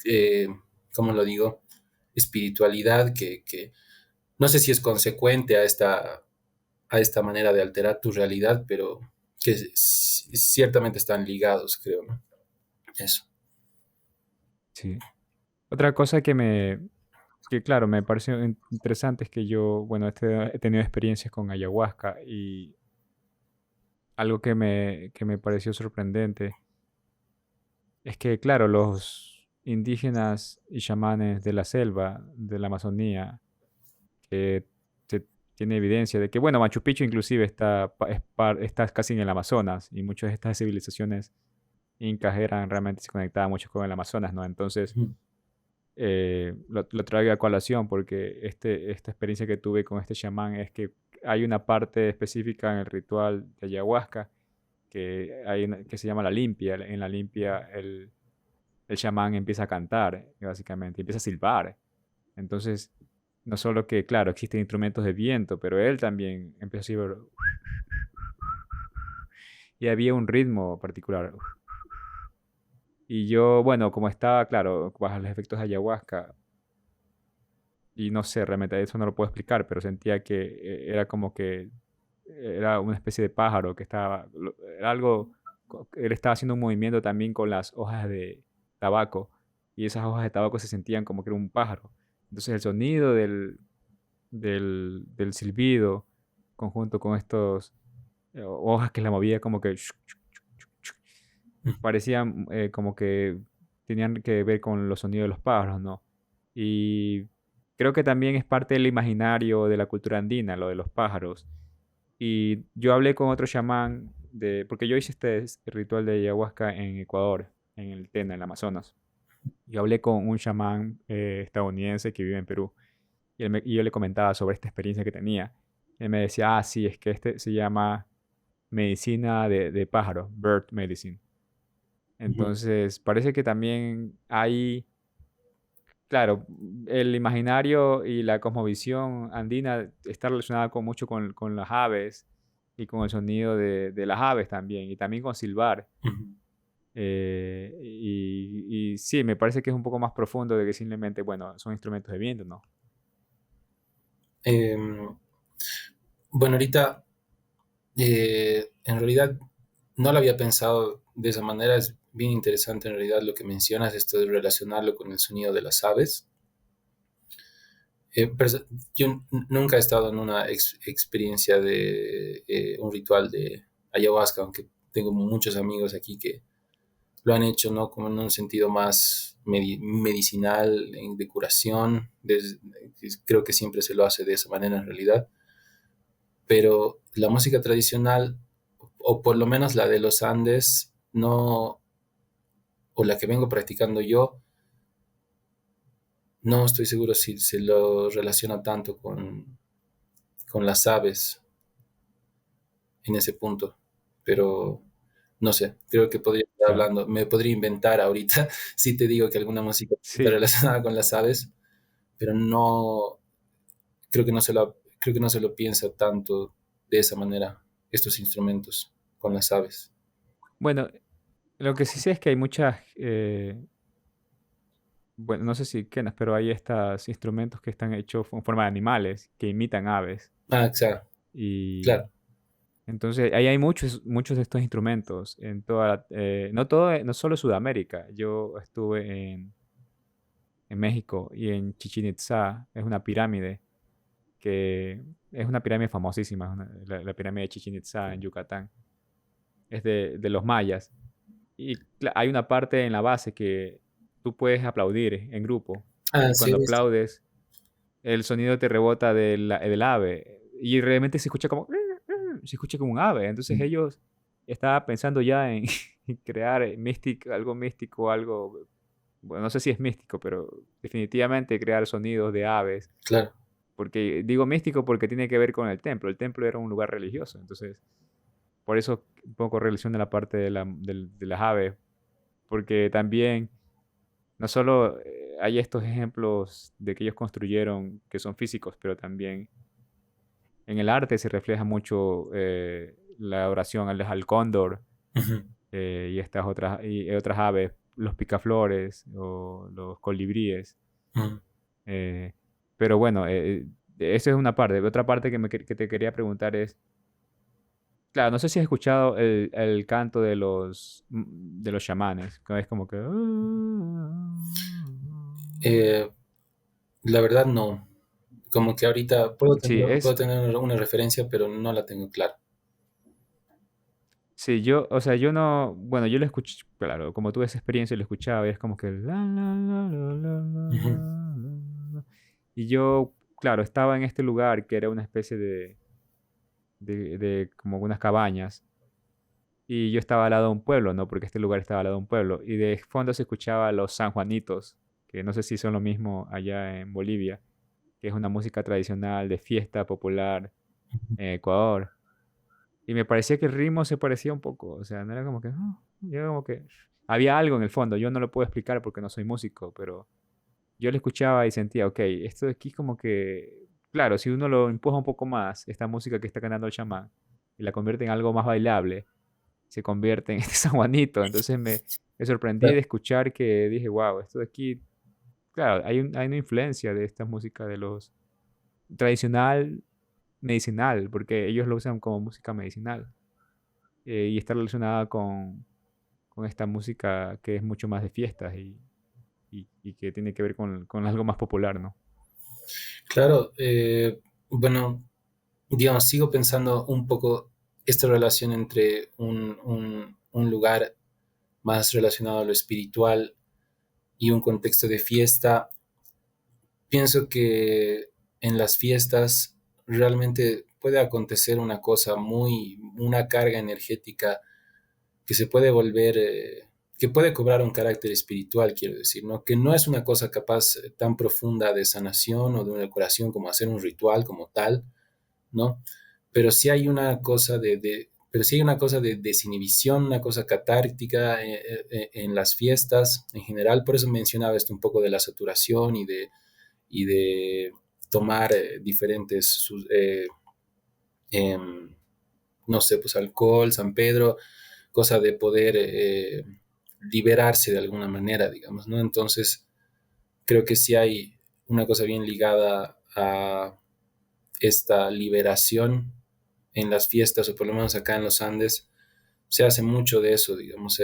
A: eh, ¿cómo lo digo? Espiritualidad que no sé si es consecuente a esta manera de alterar tu realidad, pero que ciertamente están ligados, creo, ¿no? Eso.
B: Sí. Otra cosa que claro, me pareció interesante es que yo, bueno, he tenido experiencias con ayahuasca y algo que me pareció sorprendente es que, claro, los indígenas y chamanes de la selva, de la Amazonía, que se tiene evidencia de que, bueno, Machu Picchu inclusive está casi en el Amazonas y muchas de estas civilizaciones incas eran realmente se conectaban mucho con el Amazonas, ¿no? Entonces,
A: Ujú,
B: lo traigo a colación porque esta experiencia que tuve con este chamán es que hay una parte específica en el ritual de ayahuasca que se llama la limpia. En la limpia el chamán empieza a cantar, básicamente, empieza a silbar. Entonces, no solo que, claro, existen instrumentos de viento, pero él también empieza a silbar. Y había un ritmo particular. Y yo, bueno, como estaba, claro, bajo los efectos de ayahuasca, y no sé, realmente eso no lo puedo explicar, pero sentía que era como que era una especie de pájaro que era algo, él estaba haciendo un movimiento también con las hojas de tabaco y esas hojas de tabaco se sentían como que era un pájaro. Entonces el sonido del silbido conjunto con estos hojas que la movía como que parecían como que tenían que ver con los sonidos de los pájaros, ¿no? Y creo que también es parte del imaginario de la cultura andina, lo de los pájaros. Y yo hablé con otro chamán, porque yo hice este ritual de ayahuasca en Ecuador, en el Tena, en el Amazonas. Yo hablé con un chamán estadounidense que vive en Perú y yo le comentaba sobre esta experiencia que tenía. Él me decía, ah, sí, es que este se llama medicina de pájaro, bird medicine.
A: ujú.
B: Entonces, parece que también hay, claro, el imaginario y la cosmovisión andina está relacionada mucho con las aves y con el sonido de las aves también, y también con silbar.
A: Ujú.
B: Y sí, me parece que es un poco más profundo de que simplemente, bueno, son instrumentos de viento, ¿no?
A: Em, bueno, ahorita en realidad no lo había pensado de esa manera. Es bien interesante en realidad lo que mencionas, esto de relacionarlo con el sonido de las aves. Yo nunca he estado en una experiencia de un ritual de ayahuasca, aunque tengo muchos amigos aquí que lo han hecho, ¿no? Como en un sentido más medicinal, de curación. Creo que siempre se lo hace de esa manera en realidad. Pero la música tradicional, o por lo menos la de los Andes, no, o la que vengo practicando yo, no estoy seguro si se lo relaciona tanto con las aves en ese punto, pero no sé, creo que podría estar
B: Claro.
A: hablando, me podría inventar ahorita si te digo que alguna música está
B: Sí,
A: relacionada con las aves, pero no, creo que no se lo piensa tanto de esa manera, estos instrumentos con las aves.
B: bueno, lo que sí sé es que hay muchas, bueno, no sé si quenas, pero hay estos instrumentos que están hechos en forma de animales, que imitan aves.
A: Ah, claro,
B: Y
A: claro.
B: entonces ahí hay muchos, muchos de estos instrumentos en toda, no todo, no solo Sudamérica. Yo estuve en México y en Chichén Itzá, es una pirámide que es una pirámide famosísima, la pirámide de Chichén Itzá en Yucatán. Es de los mayas. Y hay una parte en la base que tú puedes aplaudir en grupo.
A: Ah,
B: Y
A: sí, he
B: cuando
A: visto.
B: aplaudes, el sonido te rebota del ave. Y realmente se escucha como... Se escucha como un ave. Entonces ellos estaban pensando ya en, en crear algo místico, algo... Bueno, no sé si es místico, pero definitivamente crear sonidos de aves.
A: Claro.
B: Porque digo místico porque tiene que ver con el templo. El templo era un lugar religioso. Entonces, por eso un poco relaciona la parte de las aves. Porque también no solo hay estos ejemplos de que ellos construyeron que son físicos, pero también en el arte se refleja mucho la adoración al cóndor
A: Ujú.
B: y estas otras aves, los picaflores o los colibríes.
A: Ujú.
B: eh, pero bueno, esa es una parte. Otra parte que te quería preguntar es, claro, no sé si has escuchado el canto de los chamanes, que es como que...
A: Eh, la verdad no. Como que ahorita
B: Sí,
A: puedo tener una referencia, pero no la tengo clara.
B: sí, o sea, yo no, bueno, yo lo escuché, claro, como tuve esa experiencia, lo escuchaba y es como que
A: Ujú.
B: la. Y yo, claro, estaba en este lugar que era una especie de como unas cabañas y yo estaba al lado de un pueblo, ¿no? Porque este lugar estaba al lado de un pueblo y de fondo se escuchaba los sanjuanitos, que no sé si son lo mismo allá en Bolivia, que es una música tradicional de fiesta popular en Ecuador. Y me parecía que el ritmo se parecía un poco, o sea, no era como que, yo como que había algo en el fondo, yo no lo puedo explicar porque no soy músico, pero yo lo escuchaba y sentía, ok, esto de aquí es como que, claro, si uno lo empuja un poco más, esta música que está cantando el chamán, y la convierte en algo más bailable, se convierte en este San Juanito, entonces me sorprendí de
A: Claro,
B: escuchar que dije, wow, esto de aquí, claro, hay una influencia de esta música de los tradicional medicinal, porque ellos lo usan como música medicinal y está relacionada con esta música que es mucho más de fiestas y que tiene que ver con algo más popular, ¿no?
A: claro, bueno, digamos, sigo pensando un poco esta relación entre un lugar más relacionado a lo espiritual y un contexto de fiesta. Pienso que en las fiestas realmente puede acontecer una cosa una carga energética que se puede volver, que puede cobrar un carácter espiritual, quiero decir, ¿no? Que no es una cosa capaz tan profunda de sanación o de una curación como hacer un ritual como tal, ¿no? Pero sí hay una cosa pero sí hay una cosa de desinhibición, una cosa catártica en las fiestas en general. Por eso mencionaba esto un poco de la saturación y de tomar diferentes, em, no sé, pues alcohol, San Pedro, cosa de poder liberarse de alguna manera, digamos, ¿no? Entonces, creo que sí hay una cosa bien ligada a esta liberación en las fiestas, o por lo menos acá en los Andes, se hace mucho de eso, digamos,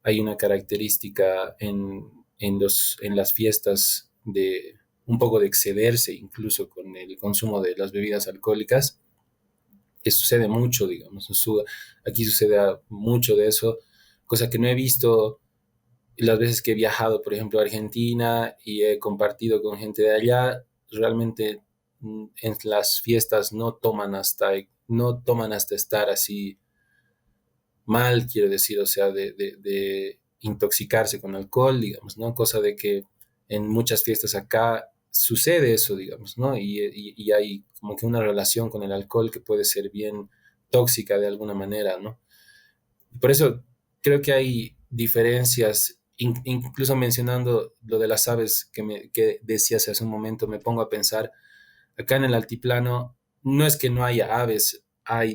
A: hay una característica en las fiestas de un poco de excederse incluso con el consumo de las bebidas alcohólicas, que sucede mucho, digamos, aquí sucede mucho de eso, cosa que no he visto las veces que he viajado, por ejemplo, a Argentina y he compartido con gente de allá. Realmente en las fiestas no toman hasta estar así mal, quiero decir, o sea, de intoxicarse con alcohol, digamos, ¿no? Cosa de que en muchas fiestas acá sucede eso, digamos, ¿no? Y hay como que una relación con el alcohol que puede ser bien tóxica de alguna manera, ¿no? Por eso creo que hay diferencias, incluso mencionando lo de las aves que decías hace un momento, me pongo a pensar, acá en el altiplano, no es que no haya aves,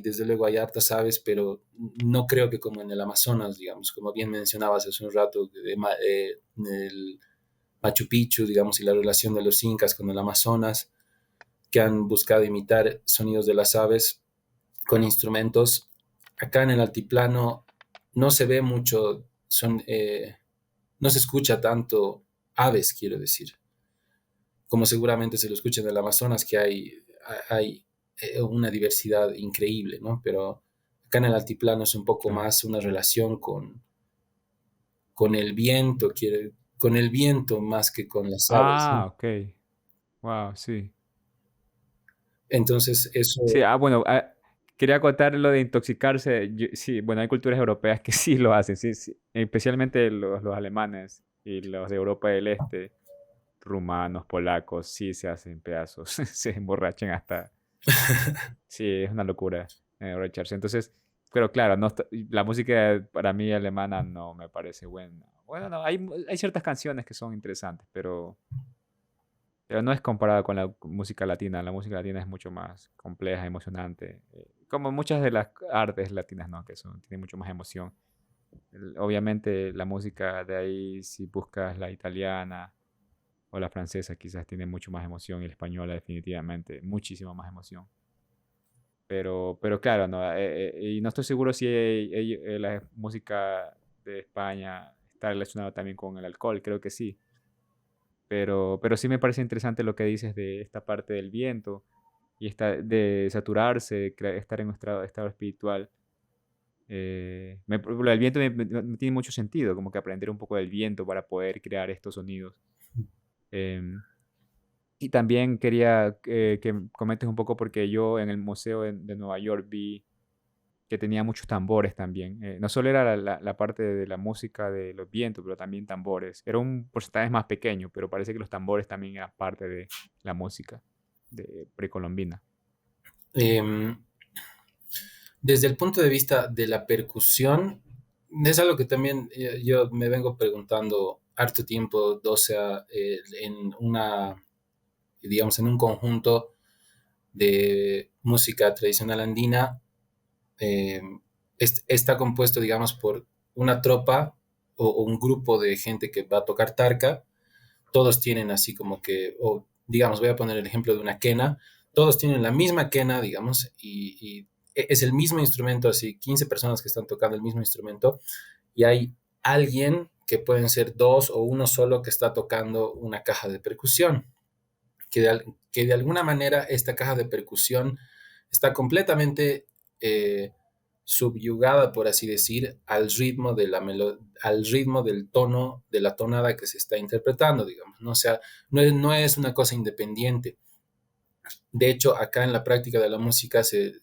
A: desde luego hay hartas aves, pero no creo que como en el Amazonas, digamos, como bien mencionabas hace un rato, el Machu Picchu, digamos, y la relación de los incas con el Amazonas, que han buscado imitar sonidos de las aves con instrumentos. Acá en el altiplano no se ve mucho, no se escucha tanto aves, quiero decir, como seguramente se lo escucha en el Amazonas, que hay una diversidad increíble, ¿no? Pero acá en el altiplano es un poco
B: Claro.
A: más una relación con el viento, con el viento más que con las aves,
B: Ah,
A: ¿no?
B: ok. Wow, sí.
A: Entonces,
B: Sí,
A: eso,
B: bueno, quería acotar lo de intoxicarse. Sí, bueno, hay culturas europeas que sí lo hacen, sí, sí. Especialmente los alemanes y los de Europa del Este, rumanos, polacos, sí se hacen pedazos, se emborrachan hasta. Sí, es una locura emborracharse. Entonces, pero claro, no la música para mí alemana no me parece buena. Bueno, no, hay ciertas canciones que son interesantes, pero no es comparada con la música latina. La música latina es mucho más compleja, emocionante. Como muchas de las artes latinas, ¿no? Que tienen mucho más emoción. Obviamente la música de ahí, si buscas la italiana o la francesa, quizás tiene mucho más emoción y la española definitivamente, muchísima más emoción. Pero claro, no, y no estoy seguro si la música de España está relacionada también con el alcohol, creo que sí. Pero sí me parece interesante lo que dices de esta parte del viento y de saturarse, estar en un estado espiritual. Lo del viento me tiene mucho sentido, como que aprender un poco del viento para poder crear estos sonidos. Em, y también quería que comentes un poco porque yo en el museo de Nueva York vi que tenía muchos tambores también. No solo era la parte de la música de los vientos, pero también tambores. Era un porcentaje más pequeño, pero parece que los tambores también eran parte de la música precolombina.
A: eh, desde el punto de vista de la percusión, es algo que también yo me vengo preguntando harto tiempo, o sea, en digamos, en un conjunto de música tradicional andina, eh, está compuesto, digamos, por una tropa o un grupo de gente que va a tocar tarca. Todos tienen así como que, o digamos, voy a poner el ejemplo de una quena, todos tienen la misma quena, digamos, y es el mismo instrumento, así 15 personas que están tocando el mismo instrumento, y hay alguien que pueden ser dos o uno solo que está tocando una caja de percusión, que de alguna manera esta caja de percusión está completamente eh, subyugada, por así decir, al ritmo, al ritmo del tono, de la tonada que se está interpretando, digamos, ¿no? O sea, no es una cosa independiente. De hecho, acá en la práctica de la música se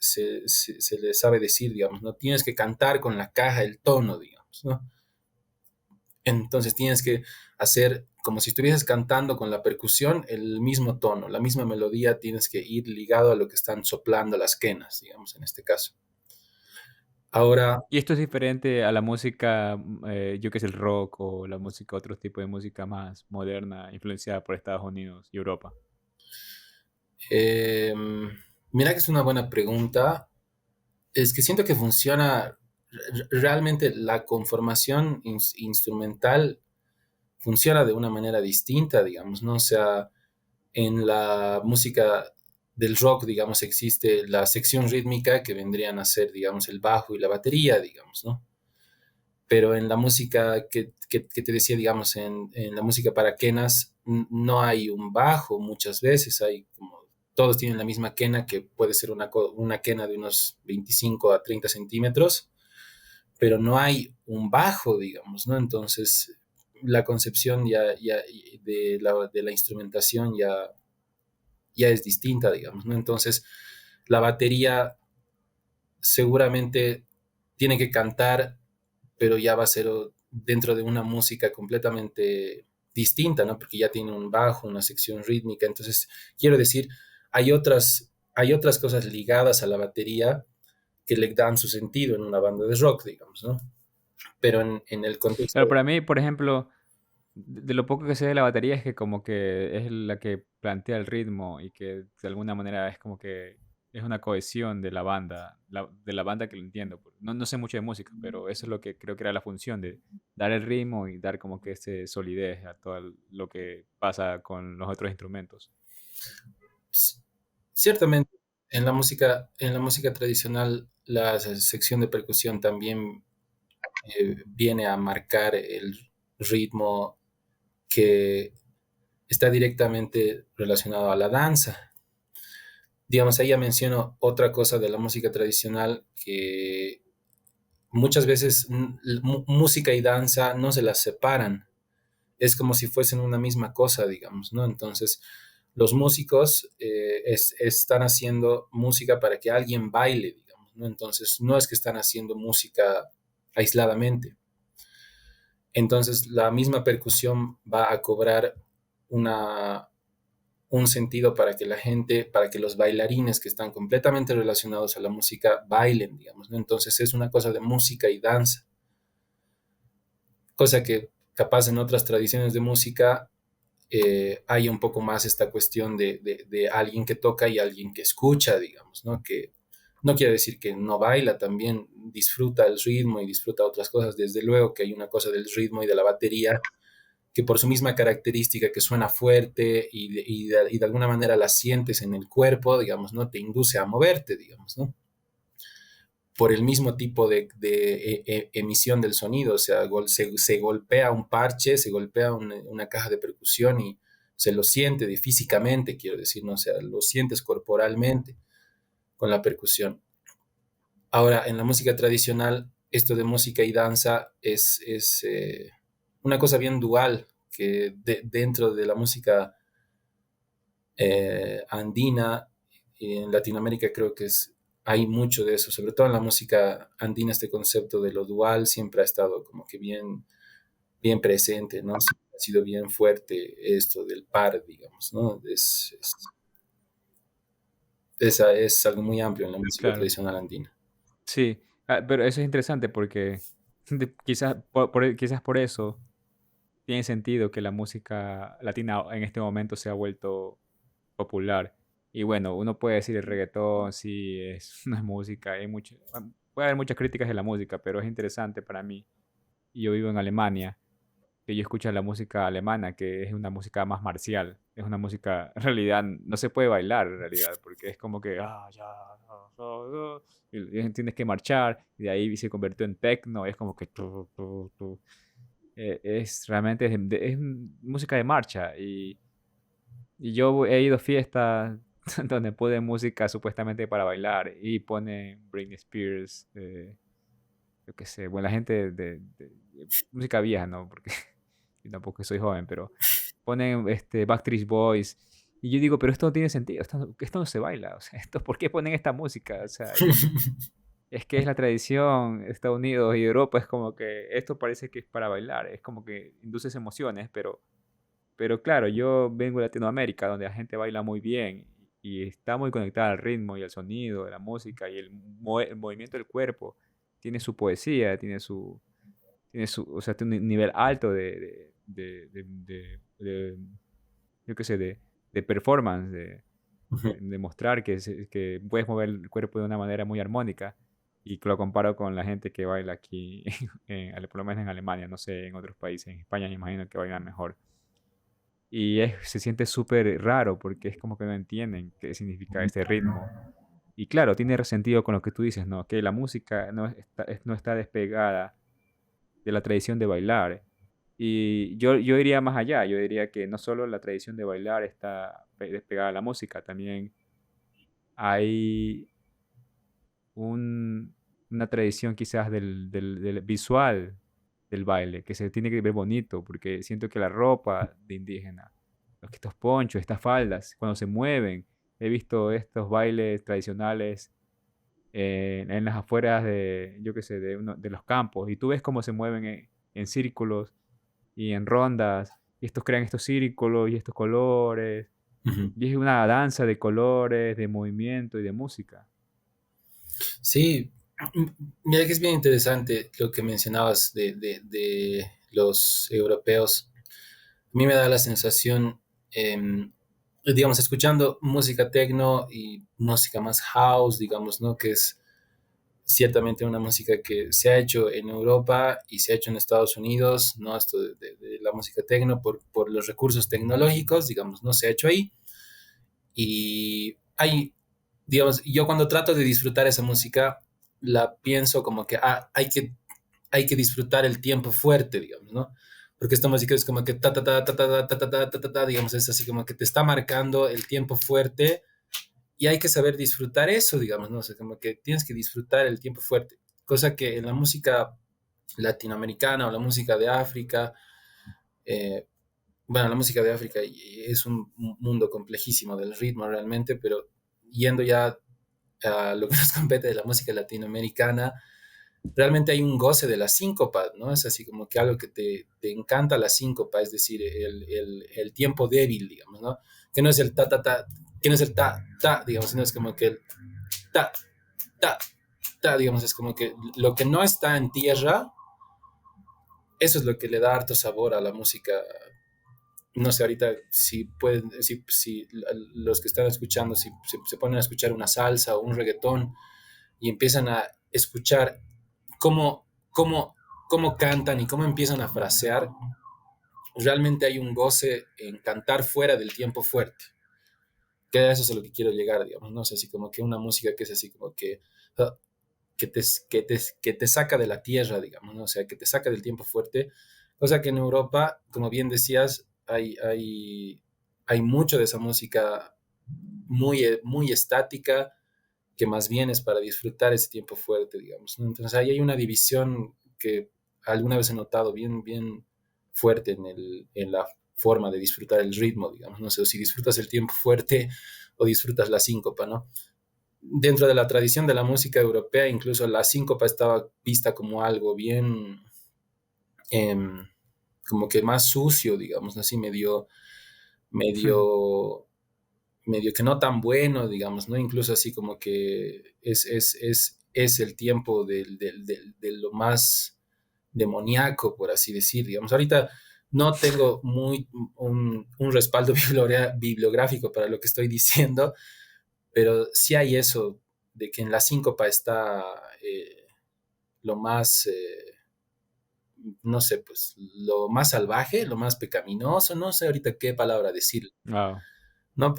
A: le sabe decir, digamos, no tienes que cantar con la caja el tono, digamos, ¿no? Entonces tienes que hacer como si estuvieses cantando con la percusión el mismo tono, la misma melodía, tienes que ir ligado a lo que están soplando las quenas, digamos, en este caso. Ahora,
B: Y esto es diferente a la música, yo que es el rock o la música, otro tipo de música más moderna, influenciada por Estados Unidos y Europa.
A: eh, mira que es una buena pregunta. Es que siento que funciona, realmente la conformación instrumental funciona de una manera distinta, digamos, ¿no? O sea, en la música del rock, digamos, existe la sección rítmica que vendrían a ser, digamos, el bajo y la batería, digamos, ¿no? Pero en la música que te decía, digamos, en la música para quenas, no hay un bajo muchas veces, hay como, todos tienen la misma quena, que puede ser una quena de unos 25 a 30 centímetros, pero no hay un bajo, digamos, ¿no? Entonces, la concepción de la instrumentación ya es distinta, digamos, ¿no? Entonces, la batería seguramente tiene que cantar, pero ya va a ser dentro de una música completamente distinta, ¿no? Porque ya tiene un bajo, una sección rítmica. Entonces, quiero decir, hay otras cosas ligadas a la batería que le dan su sentido en una banda de rock, digamos, ¿no? Pero en el contexto.
B: Pero para mí, por ejemplo, de lo poco que sé de la batería es que como que es la que plantea el ritmo y que de alguna manera es como que es una cohesión de la banda, de la banda que lo entiendo. No, no sé mucho de música, pero eso es lo que creo que era la función de dar el ritmo y dar como que ese solidez a todo lo que pasa con los otros instrumentos.
A: C- Ciertamente, en la música tradicional, la sección de percusión también viene a marcar el ritmo que está directamente relacionado a la danza. Digamos, ahí ya menciono otra cosa de la música tradicional que muchas veces música y danza no se las separan, es como si fuesen una misma cosa, digamos, ¿no? Entonces, los músicos están haciendo música para que alguien baile, digamos, ¿no? Entonces, no es que están haciendo música aisladamente. Entonces, la misma percusión va a cobrar una, un sentido para que la gente, para que los bailarines que están completamente relacionados a la música bailen, digamos, ¿no? Entonces, es una cosa de música y danza, cosa que capaz en otras tradiciones de música hay un poco más esta cuestión de alguien que toca y alguien que escucha, digamos, ¿no? Que no quiere decir que no baila, también disfruta el ritmo y disfruta otras cosas. Desde luego que hay una cosa del ritmo y de la batería que por su misma característica que suena fuerte y de alguna manera la sientes en el cuerpo, digamos, ¿no? Te induce a moverte, digamos, ¿no? Por el mismo tipo de emisión del sonido, o sea, se golpea un parche, se golpea una caja de percusión y se lo siente físicamente, quiero decir, ¿no? O sea, lo sientes corporalmente con la percusión. Ahora, en la música tradicional, esto de música y danza es una cosa bien dual, que dentro de la música andina y en Latinoamérica creo que hay mucho de eso, sobre todo en la música andina este concepto de lo dual siempre ha estado como que bien presente, ¿no? Siempre ha sido bien fuerte esto del par, digamos, ¿no? Es algo muy amplio en la música
B: Claro.
A: tradicional andina.
B: Sí, pero eso es interesante porque quizás quizás por eso tiene sentido que la música latina en este momento se ha vuelto popular. Y bueno, uno puede decir el reggaetón, sí, es, no es música, puede haber muchas críticas de la música, pero es interesante para mí. Y yo vivo en Alemania, que yo escucho la música alemana, que es una música más marcial. Es una música, en realidad, no se puede bailar, en realidad, porque es como que, ya, y tienes que marchar, y de ahí se convirtió en techno, es como que, es realmente, es música de marcha, y yo he ido a fiestas donde ponen música supuestamente para bailar, y pone Britney Spears, yo qué sé, bueno, la gente de música vieja, ¿no? Porque yo tampoco soy joven, pero ponen Backstreet Boys. Y yo digo, pero esto no tiene sentido, esto no se baila, o sea, esto, ¿por qué ponen esta música? O sea, y es que es la tradición, Estados Unidos y Europa es como que esto parece que es para bailar, es como que induces emociones, pero claro, yo vengo de Latinoamérica, donde la gente baila muy bien y está muy conectada al ritmo y al sonido de la música y el movimiento del cuerpo. Tiene su poesía, o sea, tiene un nivel alto yo qué sé, de performance, de mostrar que puedes mover el cuerpo de una manera muy armónica. Y que lo comparo con la gente que baila aquí, por lo menos en Alemania, no sé, en otros países, en España me imagino que bailan mejor. Y se siente súper raro porque es como que no entienden qué significa este ritmo. Y claro, tiene sentido con lo que tú dices, ¿no? Que la música no está despegada de la tradición de bailar. Y yo iría más allá, yo diría que no solo la tradición de bailar está despegada de la música, también hay un- una tradición quizás del visual del baile, que se tiene que ver bonito, porque siento que la ropa de indígena, estos ponchos, estas faldas, cuando se mueven, he visto estos bailes tradicionales en las afueras yo qué sé, de los campos, y tú ves cómo se mueven en círculos y en rondas, y estos crean estos círculos y estos colores,
A: Ujú.
B: y es una danza de colores, de movimiento y de música.
A: Sí, mira que es bien interesante lo que mencionabas de los europeos. A mí me da la sensación, digamos, escuchando música techno y música más house, digamos, ¿no? Que es ciertamente una música que se ha hecho en Europa y se ha hecho en Estados Unidos, ¿no? Esto de la música techno por los recursos tecnológicos, digamos, no se ha hecho ahí. Y hay, digamos, yo cuando trato de disfrutar esa música, la pienso como que hay que disfrutar el tiempo fuerte, digamos, ¿no? Porque esta música es como que ta ta ta ta ta ta ta ta ta ta ta, digamos, es así como que te está marcando el tiempo fuerte y hay que saber disfrutar eso, digamos, ¿no? O sea, como que tienes que disfrutar el tiempo fuerte, cosa que en la música latinoamericana o la música de África, eh, bueno, la música de África es un mundo complejísimo del ritmo realmente, pero yendo ya a lo que nos compete de la música latinoamericana, realmente hay un goce de la síncopa, ¿no? Es así como que algo que te encanta la síncopa, es decir, el tiempo débil, digamos, ¿no? Que no es el ta, ta, ta, que no es el ta, ta, digamos, sino es como que el ta, ta, ta, digamos, es como que lo que no está en tierra, eso es lo que le da harto sabor a la música. No sé, ahorita si pueden, si los que están escuchando, si se ponen a escuchar una salsa o un reggaetón y empiezan a escuchar cómo, cómo, cómo cantan y cómo empiezan a frasear, realmente hay un goce en cantar fuera del tiempo fuerte. Que a eso es a lo que quiero llegar, digamos, ¿no? O sea, así como que una música que es así como que, uh, que te saca de la tierra, digamos, ¿no? O sea, que te saca del tiempo fuerte. Cosa que en Europa, como bien decías, hay mucho de esa música muy estática, que más bien es para disfrutar ese tiempo fuerte, digamos, ¿no? Entonces ahí hay una división que alguna vez he notado bien fuerte en la forma de disfrutar el ritmo, digamos, no sé, si disfrutas el tiempo fuerte o disfrutas la síncopa, ¿no? Dentro de la tradición de la música europea, incluso la síncopa estaba vista como algo bien, eh, como que más sucio, digamos, así medio medio que no tan bueno, digamos, ¿no? Incluso así como que es el tiempo de lo más demoníaco, por así decir, digamos. Ahorita no tengo un respaldo bibliográfico para lo que estoy diciendo, pero sí hay eso de que en la síncopa está lo más, no sé, pues lo más salvaje, lo más pecaminoso, no sé ahorita qué palabra decir,
B: Wow,
A: ¿no?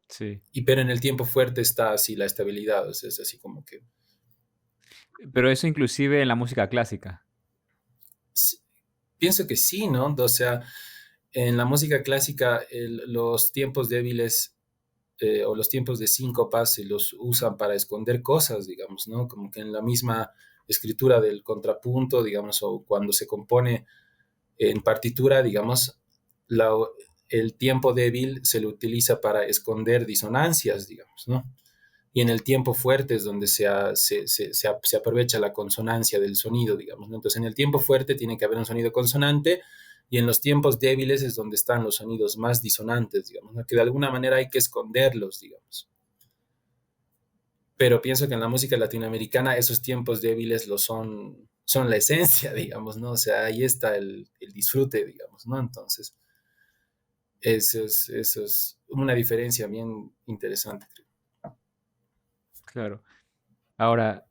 B: sí.
A: Pero en el tiempo fuerte está así la estabilidad, o sea, es así como que
B: Pero eso inclusive en la música clásica.
A: s- pienso que sí, ¿no? O sea, en la música clásica los tiempos débiles o los tiempos de síncopa se los usan para esconder cosas, digamos, ¿no? Como que en la misma escritura del contrapunto, digamos, o cuando se compone en partitura, digamos, la- el tiempo débil se lo utiliza para esconder disonancias, digamos, ¿no? Y en el tiempo fuerte es donde se aprovecha la consonancia del sonido, digamos, ¿no? Entonces, en el tiempo fuerte tiene que haber un sonido consonante y en los tiempos débiles es donde están los sonidos más disonantes, digamos, ¿no? Que de alguna manera hay que esconderlos, digamos. Pero pienso que en la música latinoamericana esos tiempos débiles son la esencia, digamos, ¿no? O sea, ahí está el disfrute, digamos, ¿no? Entonces, eso es una diferencia bien interesante, creo.
B: Claro. Ahora,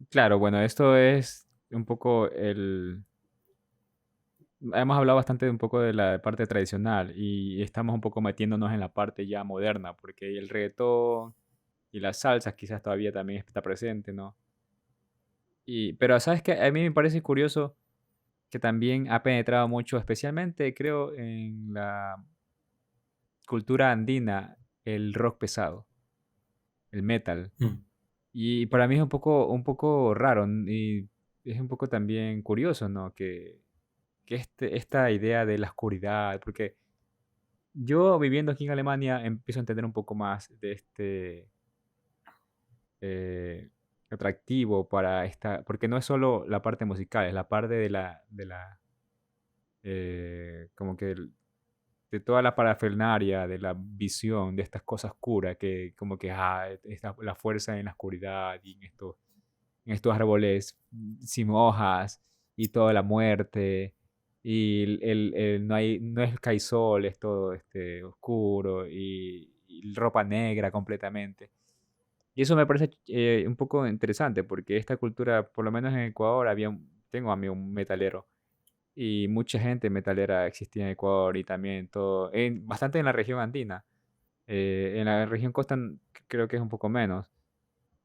B: claro, bueno, esto es un poco el... Hemos hablado bastante de un poco de la parte tradicional y estamos un poco metiéndonos en la parte ya moderna, porque el reggaetón y las salsas quizás todavía también está presente, ¿no? Pero sabes que a mí me parece curioso que también ha penetrado mucho, especialmente creo en la cultura andina, el rock pesado, el metal.
A: Mm.
B: Y para mí es un poco raro y es un poco también curioso, ¿no? Que esta idea de la oscuridad, porque yo viviendo aquí en Alemania empiezo a entender un poco más de este eh, atractivo para esta, porque no es solo la parte musical, es la parte como que de toda la parafernalia, de la visión, de estas cosas oscuras, que como que la fuerza en la oscuridad y en estos árboles sin hojas y toda la muerte y no es camisol, es todo oscuro y ropa negra completamente. Y eso me parece un poco interesante porque esta cultura, por lo menos en Ecuador, tengo a mí un metalero y mucha gente metalera existía en Ecuador y también todo, bastante en la región andina. En la región costa creo que es un poco menos.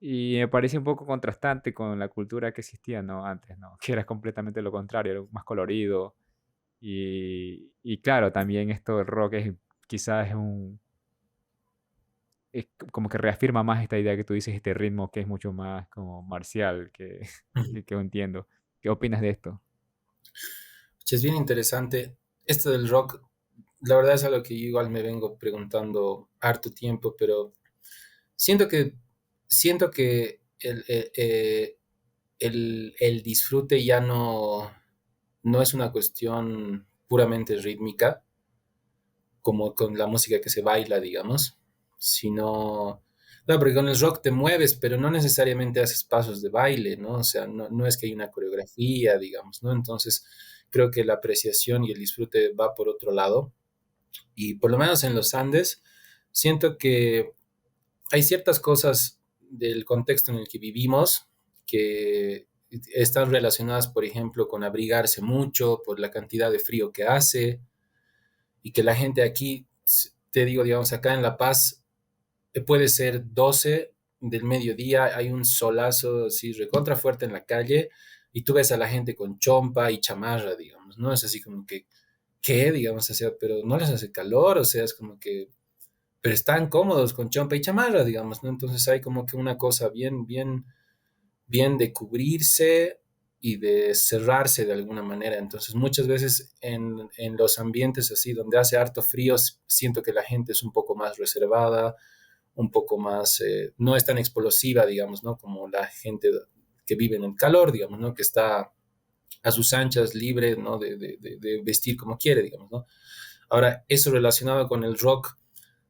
B: Y me parece un poco contrastante con la cultura que existía, ¿no? Antes, ¿no? Que era completamente lo contrario, era más colorido. Y claro, también esto del rock quizás es como que reafirma más esta idea que tú dices, este ritmo que es mucho más como marcial, que entiendo. ¿Qué opinas de esto?
A: Sí, es bien interesante. Esto del rock, la verdad es algo que yo igual me vengo preguntando harto tiempo, pero siento que, siento que el disfrute ya no es una cuestión puramente rítmica, como con la música que se baila, digamos, sino... No, porque con el rock te mueves, pero no necesariamente haces pasos de baile, ¿no? O sea, no es que hay una coreografía, digamos, ¿no? Entonces, creo que la apreciación y el disfrute va por otro lado. Y por lo menos en los Andes, siento que hay ciertas cosas del contexto en el que vivimos que están relacionadas, por ejemplo, con abrigarse mucho por la cantidad de frío que hace y que la gente aquí, te digo, digamos, acá en La Paz, puede ser 12 del mediodía, hay un solazo así recontra fuerte en la calle y tú ves a la gente con chompa y chamarra, digamos, ¿no? Es así como que, ¿qué? Digamos, o sea, pero no les hace calor, o sea, es como que, pero están cómodos con chompa y chamarra, digamos, ¿no? Entonces hay como que una cosa bien de cubrirse y de cerrarse de alguna manera. Entonces, muchas veces en los ambientes así, donde hace harto frío, siento que la gente es un poco más reservada, un poco más, no es tan explosiva, digamos, ¿no? Como la gente que vive en el calor, digamos, ¿no? Que está a sus anchas, libre, ¿no? De vestir como quiere, digamos, ¿no? Ahora, eso relacionado con el rock,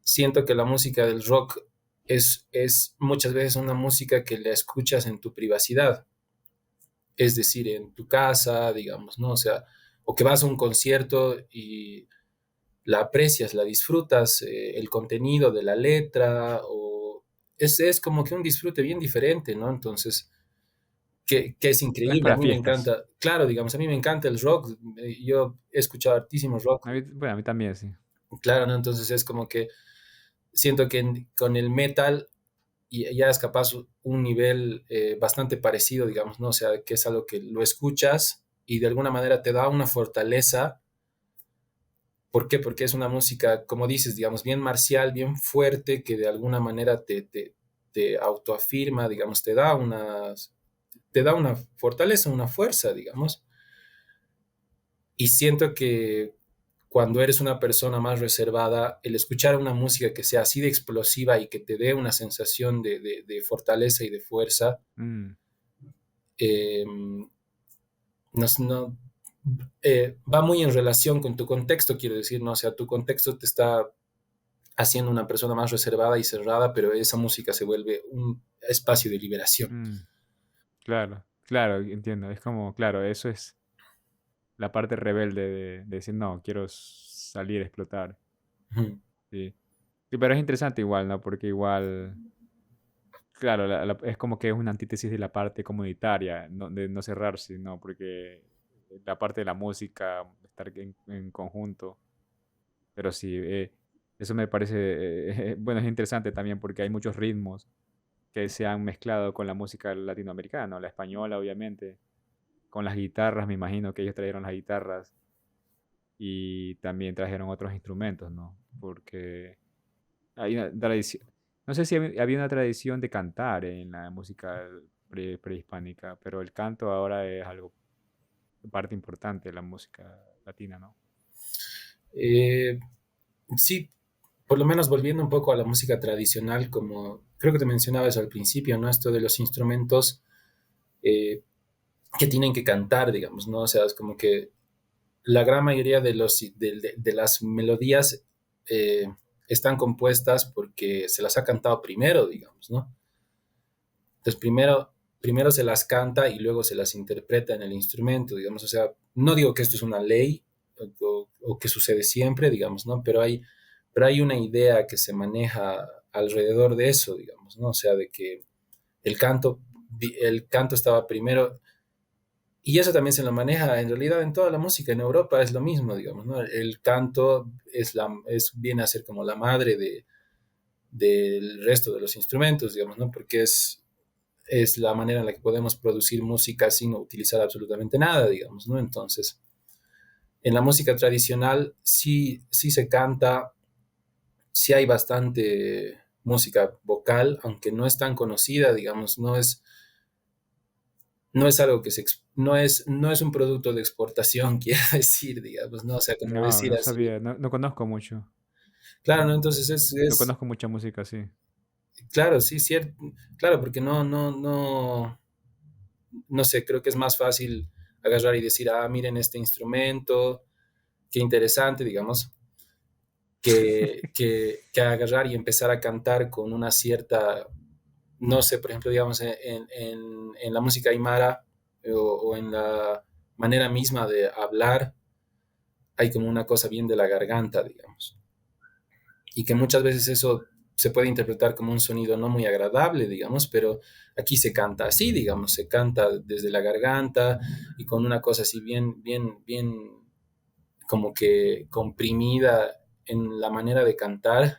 A: siento que la música del rock es muchas veces una música que la escuchas en tu privacidad, es decir, en tu casa, digamos, ¿no? O sea, o que vas a un concierto y la aprecias, la disfrutas, el contenido de la letra, o es como que un disfrute bien diferente, ¿no? Entonces, que es
B: No es
A: increíble, a
B: para
A: mí me
B: fiestas.
A: encanta, claro, digamos, a mí me encanta el rock, yo he escuchado hartísimo rock,
B: Bueno, a mí también, sí.
A: claro, ¿no? Entonces es como que siento que con el metal y ya es capaz un nivel bastante parecido, digamos, ¿no? O sea, que es algo que lo escuchas y de alguna manera te da una fortaleza. ¿Por qué? Porque es una música, como dices, digamos, bien marcial, bien fuerte, que de alguna manera te autoafirma, digamos, te da una fortaleza, una fuerza, digamos. Y siento que cuando eres una persona más reservada, el escuchar una música que sea así de explosiva y que te dé una sensación de fortaleza y de fuerza,
B: Mm,
A: eh, no, va muy en relación con tu contexto, quiero decir, ¿no? O sea, tu contexto te está haciendo una persona más reservada y cerrada, pero esa música se vuelve un espacio de liberación.
B: mm, claro, claro, entiendo. Es como, claro, eso es la parte rebelde de decir, no, quiero salir a explotar.
A: Ujú.
B: Sí. Sí, pero es interesante igual, ¿no? Porque igual, claro, es como que es una antítesis de la parte comunitaria, no, de no cerrarse, ¿no? Porque la parte de la música, estar en conjunto, pero sí, eso me parece, bueno, es interesante también porque hay muchos ritmos que se han mezclado con la música latinoamericana, ¿no? La española, obviamente, con las guitarras, me imagino que ellos trajeron las guitarras y también trajeron otros instrumentos, ¿no? Porque hay una tradición, no sé si había una tradición de cantar en la música prehispánica, pero el canto ahora es algo, parte importante de la música latina, ¿no?
A: Eh, sí, por lo menos volviendo un poco a la música tradicional, como creo que te mencionaba eso al principio, ¿no? Esto de los instrumentos eh, que tienen que cantar, digamos, ¿no? O sea, es como que la gran mayoría de las melodías eh, están compuestas porque se las ha cantado primero, digamos, ¿no? Entonces, primero primero se las canta y luego se las interpreta en el instrumento, digamos. O sea, no digo que esto es una ley o que sucede siempre, digamos, ¿no? Pero hay una idea que se maneja alrededor de eso, digamos, ¿no? O sea, de que el canto, el canto estaba primero, y eso también se lo maneja en realidad en toda la música. En Europa es lo mismo, digamos, ¿no? El canto viene a ser como la madre del resto de los instrumentos, digamos, ¿no? Porque es la manera en la que podemos producir música sin utilizar absolutamente nada, digamos, ¿no? Entonces, en la música tradicional sí se canta, sí hay bastante música vocal, aunque no es tan conocida, digamos, no es algo que no es un producto de exportación, quiero decir, digamos, ¿no? O sea, como
B: No,
A: decir
B: no
A: así.
B: sabía, no conozco mucho.
A: Claro, ¿no? Entonces
B: No conozco mucha música así.
A: claro, sí, cierto, claro, porque no sé, creo que es más fácil agarrar y decir, ah, miren este instrumento, qué interesante, digamos, que agarrar y empezar a cantar con una cierta, no sé, por ejemplo, digamos, en la música aymara o en la manera misma de hablar, hay como una cosa bien de la garganta, digamos, y que muchas veces eso se puede interpretar como un sonido no muy agradable, digamos, pero aquí se canta así, digamos, se canta desde la garganta y con una cosa así bien como que comprimida en la manera de cantar.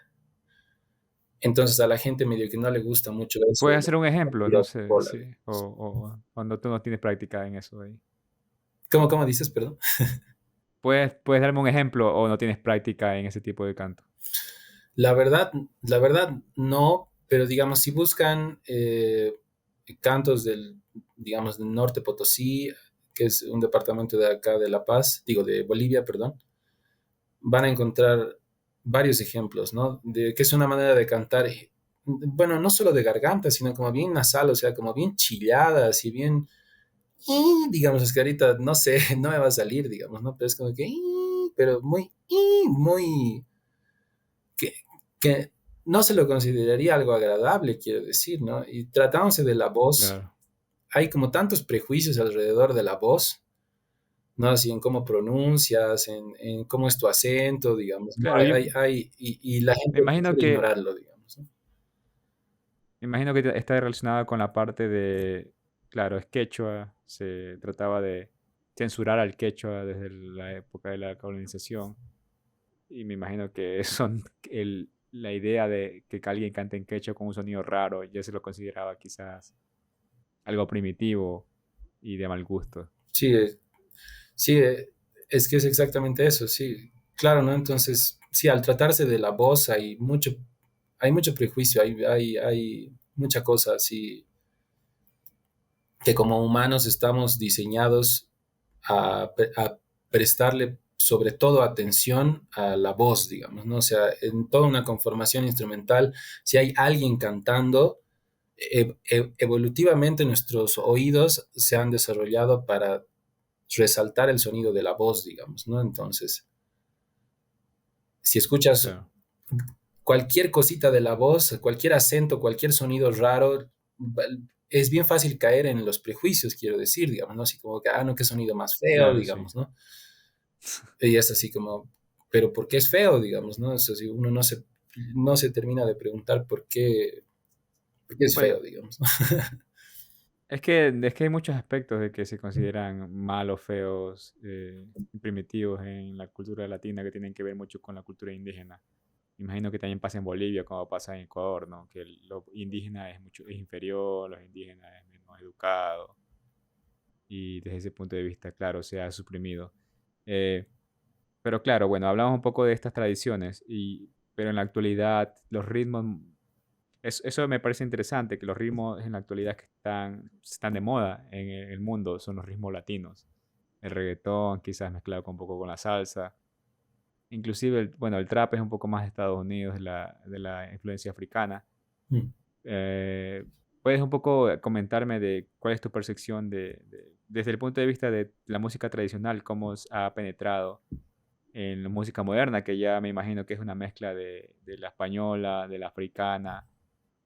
A: Entonces a la gente medio que no le gusta mucho eso.
B: ¿Puedes hacer un ejemplo? No
A: Tira
B: sé,
A: bola,
B: sí.
A: digamos.
B: O cuando tú no tienes práctica en eso ahí.
A: ¿Cómo dices, perdón?
B: ¿Puedes darme un ejemplo o no tienes práctica en ese tipo de canto?
A: La verdad, la verdad no, pero digamos, si buscan cantos digamos, del norte Potosí, que es un departamento de acá de La Paz, digo, de Bolivia, perdón, van a encontrar varios ejemplos, ¿no? De que es una manera de cantar, bueno, no solo de garganta, sino como bien nasal, o sea, como bien chillada, así bien, digamos, es que ahorita, no sé, no me va a salir, digamos, ¿no? Pero es como que, pero muy, que, que no se lo consideraría algo agradable, quiero decir, ¿no? Y tratándose de la voz,
B: Claro.
A: hay como tantos prejuicios alrededor de la voz, ¿no? Así en cómo pronuncias, en cómo es tu acento, digamos, ¿no?
B: Claro, yo
A: Y la
B: me
A: gente
B: imagino
A: prefiere
B: que,
A: ignorarlo, digamos, ¿no?
B: me imagino que está relacionada con la parte de, claro, es quechua, se trataba de censurar al quechua desde la época de la colonización. Y me imagino que son la idea de que alguien cante en quechua con un sonido raro, ya se lo consideraba quizás algo primitivo y de mal gusto.
A: Sí, sí, es que es exactamente eso, sí. Claro, ¿no? Entonces, sí, al tratarse de la voz hay mucho prejuicio, hay mucha cosa así que como humanos estamos diseñados a prestarle sobre todo atención a la voz, digamos, ¿no? O sea, en toda una conformación instrumental, si hay alguien cantando, evolutivamente nuestros oídos se han desarrollado para resaltar el sonido de la voz, digamos, ¿no? Entonces, si escuchas
B: Claro.
A: cualquier cosita de la voz, cualquier acento, cualquier sonido raro, es bien fácil caer en los prejuicios, quiero decir, digamos, ¿no? Así como que, ah, no, qué sonido más feo,
B: Claro, sí.
A: digamos, ¿no? Y es así como, pero ¿por qué es feo, digamos, ¿no? O sea, si uno no se termina de preguntar por qué es
B: Bueno,
A: feo, digamos, ¿no?
B: es que hay muchos aspectos de que se consideran malos, feos, primitivos en la cultura latina que tienen que ver mucho con la cultura indígena. Imagino que también pasa en Bolivia, como pasa en Ecuador, ¿no? Que lo indígena es inferior, los indígenas es menos educado y desde ese punto de vista, claro, se ha suprimido. Eh, pero claro, bueno, hablamos un poco de estas tradiciones, pero en la actualidad los ritmos, eso me parece interesante, que los ritmos en la actualidad que están de moda en el mundo son los ritmos latinos. El reggaetón, quizás mezclado con un poco con la salsa. Inclusive, bueno, el trap es un poco más de Estados Unidos, de la influencia africana.
A: Mm.
B: Eh, ¿Puedes un poco comentarme de cuál es tu percepción desde el punto de vista de la música tradicional, cómo ha penetrado en la música moderna, que ya me imagino que es una mezcla de la española, de la africana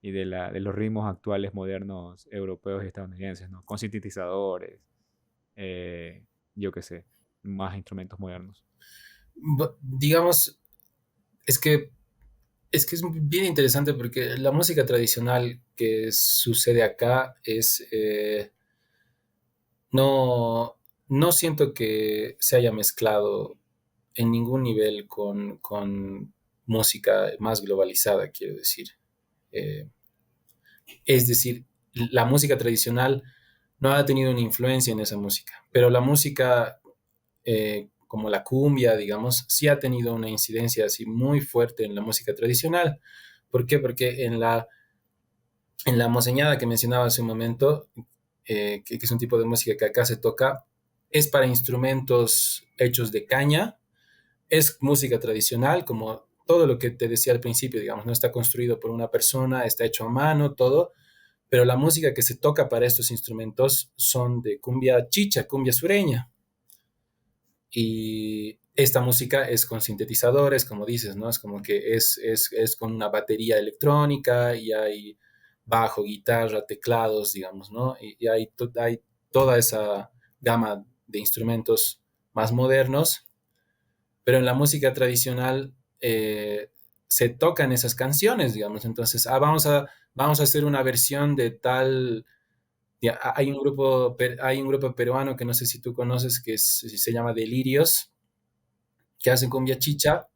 B: y de los ritmos actuales modernos europeos y estadounidenses, ¿no? Con sintetizadores, eh, yo qué sé, más instrumentos modernos.
A: Digamos, es que es bien interesante porque la música tradicional que sucede acá no, no siento que se haya mezclado en ningún nivel con música más globalizada, quiero decir. Eh, es decir, la música tradicional no ha tenido una influencia en esa música, pero la música como la cumbia, digamos, sí ha tenido una incidencia así muy fuerte en la música tradicional. ¿Por qué? Porque en la moseñada que mencionaba hace un momento, que es un tipo de música que acá se toca, es para instrumentos hechos de caña, es música tradicional, como todo lo que te decía al principio, digamos, no está construido por una persona, está hecho a mano, todo, pero la música que se toca para estos instrumentos son de cumbia chicha, cumbia sureña. Y esta música es con sintetizadores, como dices, ¿no? Es como que es con una batería electrónica y hay bajo, guitarra, teclados, digamos, ¿no? Y hay toda esa gama de instrumentos más modernos, pero en la música tradicional se tocan esas canciones, digamos. Entonces, vamos a hacer una versión de tal. Ya, hay un grupo peruano que no sé si tú conoces, se llama Delirios, que hacen cumbia chicha,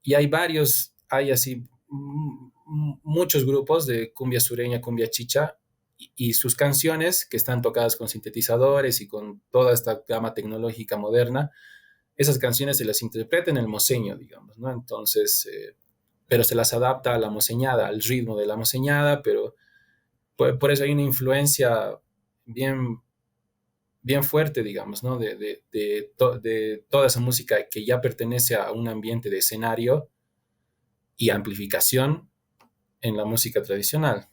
A: y hay varios, hay así muchos grupos de cumbia sureña, cumbia chicha, y sus canciones que están tocadas con sintetizadores y con toda esta gama tecnológica moderna, esas canciones se las interpreta en el moseño, digamos, ¿no? Entonces, pero se las adapta a la moseñada, al ritmo de la moseñada, pero por eso hay una influencia bien, bien fuerte, digamos, ¿no? De toda esa música que ya pertenece a un ambiente de escenario y amplificación en la música tradicional,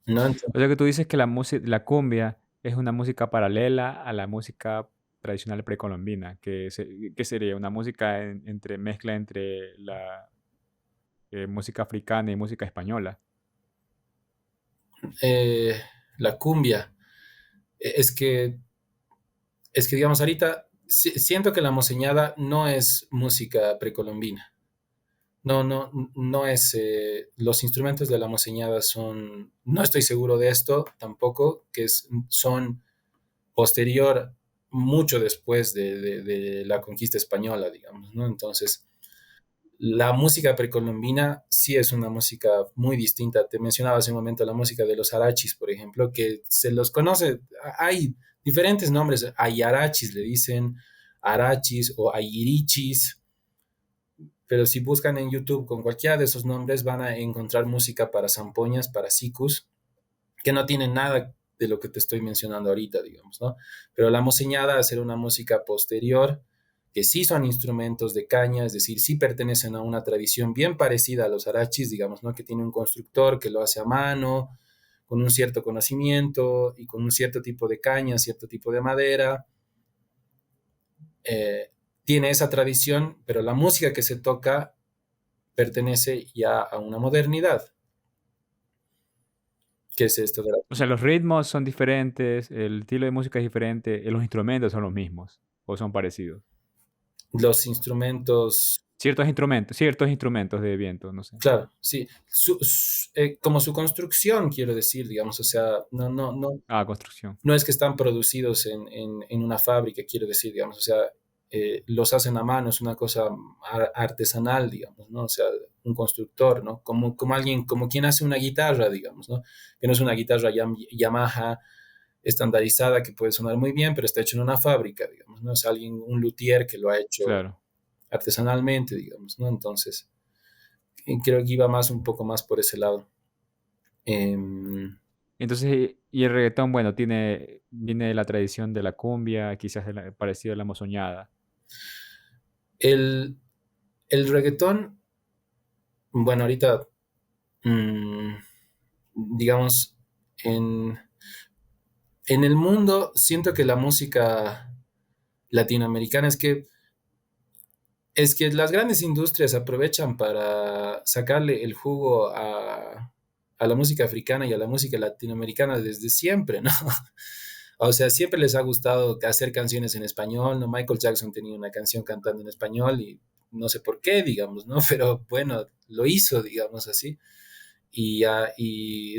A: ¿no?
B: O sea que tú dices que la cumbia es una música paralela a la música tradicional precolombina, que sería una música entre mezcla entre la música africana y música española.
A: Eh, la cumbia, es que, digamos, ahorita siento que la moseñada no es música precolombina. No es, los instrumentos de la moseñada son, no estoy seguro de esto tampoco, son posterior, mucho después de la conquista española, digamos, ¿no? Entonces, la música precolombina sí es una música muy distinta. Te mencionaba hace un momento la música de los arachis, por ejemplo, que se los conoce, hay diferentes nombres, ayarachis le dicen, arachis o ayirichis, pero si buscan en YouTube con cualquiera de esos nombres van a encontrar música para zampoñas, para sikus, que no tienen nada de lo que te estoy mencionando ahorita, digamos, ¿no? Pero la moseñada, hacer una música posterior, que sí son instrumentos de caña, es decir, sí pertenecen a una tradición bien parecida a los arachis, digamos, ¿no? Que tiene un constructor que lo hace a mano, con un cierto conocimiento y con un cierto tipo de caña, cierto tipo de madera. Eh, Tiene esa tradición, pero la música que se toca pertenece ya a una modernidad, que es esto de
B: O sea, los ritmos son diferentes, el estilo de música es diferente, los instrumentos son los mismos o son parecidos.
A: los instrumentos.
B: Ciertos instrumentos de viento, no sé.
A: Claro, sí. Como su construcción, quiero decir, digamos, o sea,
B: Ah, construcción.
A: no es que están producidos en una fábrica, quiero decir, digamos, o sea, los hacen a mano, es una cosa artesanal, digamos, ¿no? O sea, un constructor, ¿no? Como alguien, como quien hace una guitarra, digamos, ¿no? Que no es una guitarra Yamaha estandarizada que puede sonar muy bien, pero está hecho en una fábrica, digamos, ¿no? Es alguien, un luthier que lo ha hecho
B: Claro.
A: artesanalmente, digamos, ¿no? Entonces, creo que iba más un poco más por ese lado. Em,
B: Entonces, y el reggaetón, bueno, viene de la tradición de la cumbia, quizás parecido a la mozoñada.
A: el, el reggaetón, bueno, ahorita, mm, digamos, en, en el mundo, siento que la música latinoamericana es que Es que las grandes industrias aprovechan para sacarle el jugo a la música africana y a la música latinoamericana desde siempre, ¿no? O sea, siempre les ha gustado hacer canciones en español, ¿no? Michael Jackson tenía una canción cantando en español y no sé por qué, digamos, ¿no? Pero bueno, lo hizo, digamos así. Y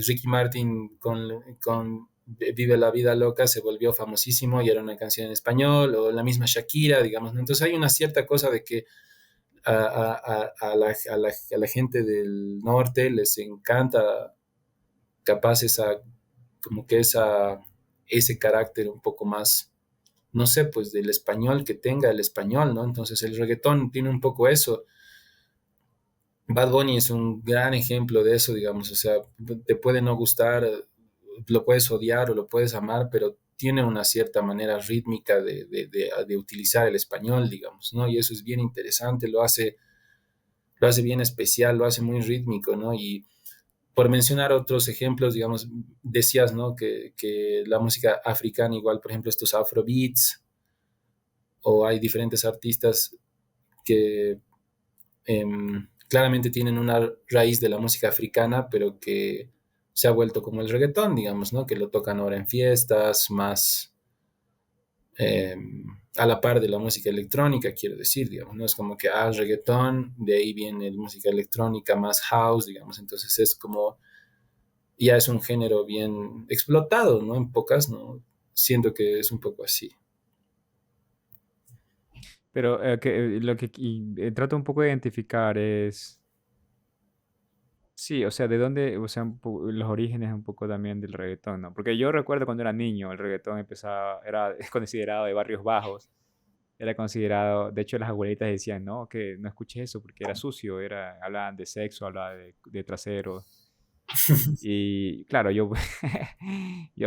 A: Ricky Martin con Vive la Vida Loca se volvió famosísimo y era una canción en español, o la misma Shakira, digamos, ¿no? Entonces hay una cierta cosa de que a la gente del norte les encanta capaz como que ese carácter un poco más, no sé, pues del español que tenga el español, ¿no? Entonces el reggaetón tiene un poco eso. Bad Bunny es un gran ejemplo de eso, digamos, o sea, te puede no gustar, lo puedes odiar o lo puedes amar, pero tiene una cierta manera rítmica de utilizar el español, digamos, ¿no? Y eso es bien interesante, lo hace bien especial, lo hace muy rítmico, ¿no? Y por mencionar otros ejemplos, digamos, decías, ¿no? Que la música africana, igual, por ejemplo, estos afrobeats, o hay diferentes artistas que claramente tienen una raíz de la música africana, pero que se ha vuelto como el reggaetón, digamos, ¿no? Que lo tocan ahora en fiestas, más eh, a la par de la música electrónica, quiero decir, digamos, ¿no? Es como que, reggaetón, de ahí viene la música electrónica, más house, digamos, entonces es como, ya es un género bien explotado, ¿no? En pocas, ¿no? Siento que es un poco así.
B: Pero lo que trato un poco de identificar es, sí, o sea, de dónde, o sea, los orígenes un poco también del reggaetón, ¿no? Porque yo recuerdo cuando era niño, el reggaetón empezaba, era es considerado de barrios bajos, era considerado, de hecho las abuelitas decían, no, que no escuches eso porque era sucio, hablaban de sexo, hablaban de trasero. Y claro, yo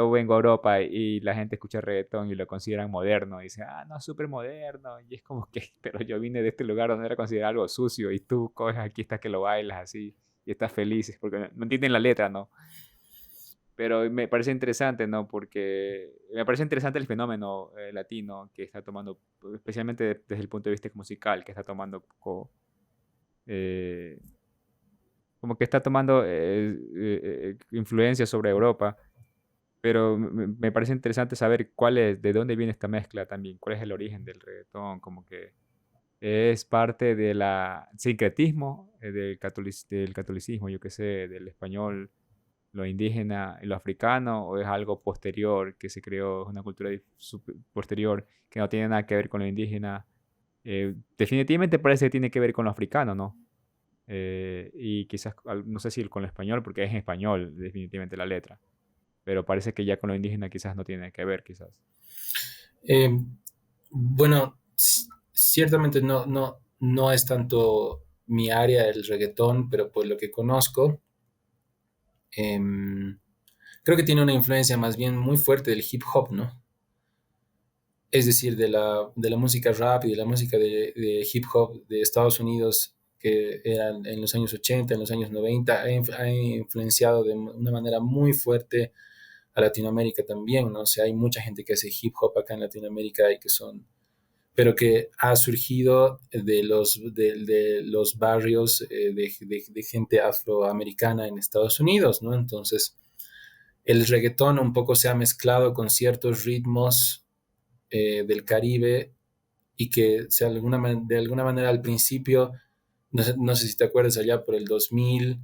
B: vengo a Europa y la gente escucha reggaetón y lo consideran moderno. Y dice, ah, no, súper moderno. Y es como que, pero yo vine de este lugar donde era considerado algo sucio y tú coges aquí, estás que lo bailas así y estás feliz porque no entienden la letra, ¿no? Pero me parece interesante, ¿no? Porque me parece interesante el fenómeno latino que está tomando, especialmente desde el punto de vista musical, que está tomando eh, como que está tomando influencia sobre Europa. Pero me parece interesante saber de dónde viene esta mezcla también, cuál es el origen del reggaetón, como que es parte de la sincretismo del catolicismo, yo qué sé, del español, lo indígena y lo africano, o es algo posterior que se creó, es una cultura posterior que no tiene nada que ver con lo indígena. Definitivamente parece que tiene que ver con lo africano, ¿no? Y quizás, no sé si con lo español, porque es en español definitivamente la letra, pero parece que ya con lo indígena quizás no tiene que ver, quizás.
A: Eh, bueno, ciertamente no es tanto mi área el reggaetón, pero por lo que conozco, em, creo que tiene una influencia más bien muy fuerte del hip hop, ¿no? Es decir, de la música rap y de la música de hip hop de Estados Unidos, que eran en los años 80, en los años 90, ha influenciado de una manera muy fuerte a Latinoamérica también, ¿no? O sea, hay mucha gente que hace hip hop acá en Latinoamérica y que son, pero que ha surgido de los barrios de gente afroamericana en Estados Unidos, ¿no? Entonces, el reggaetón un poco se ha mezclado con ciertos ritmos del Caribe y que de alguna manera al principio, no sé si te acuerdas, allá por el 2000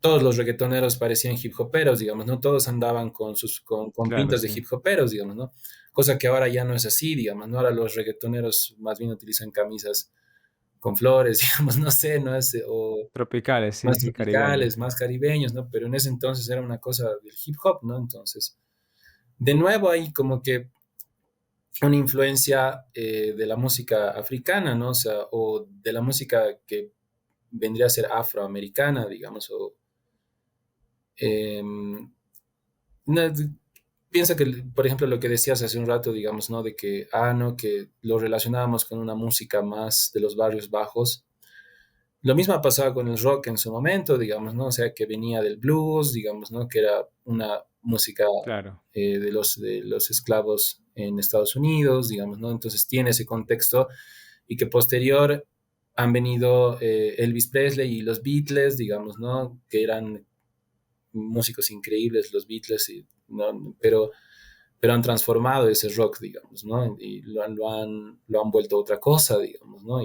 A: todos los reggaetoneros parecían hip hoperos, digamos, ¿no? Todos andaban con
B: Claro,
A: pintas de
B: sí.
A: hip hoperos, digamos, ¿no? Cosa que ahora ya no es así, digamos, ¿no? Ahora los reggaetoneros más bien utilizan camisas con flores, digamos, no sé, ¿no?
B: Tropicales,
A: Más
B: sí, sí,
A: tropicales,
B: caribeños.
A: más caribeños, ¿no? Pero en ese entonces era una cosa del hip hop, ¿no? Entonces, de nuevo hay como que una influencia de la música africana, ¿no? O sea, o de la música que vendría a ser afroamericana, digamos, o em, no, piensa que, por ejemplo, lo que decías hace un rato, digamos, ¿no? De que, no, que lo relacionábamos con una música más de los barrios bajos. Lo mismo ha pasado con el rock en su momento, digamos, ¿no? O sea, que venía del blues, digamos, ¿no? Que era una música
B: Claro.
A: de los esclavos en Estados Unidos, digamos, ¿no? Entonces tiene ese contexto y que posterior han venido Elvis Presley y los Beatles, digamos, ¿no? Que eran músicos increíbles, los Beatles, ¿no? Pero han transformado ese rock, digamos, ¿no? Y lo han vuelto otra cosa, digamos, ¿no?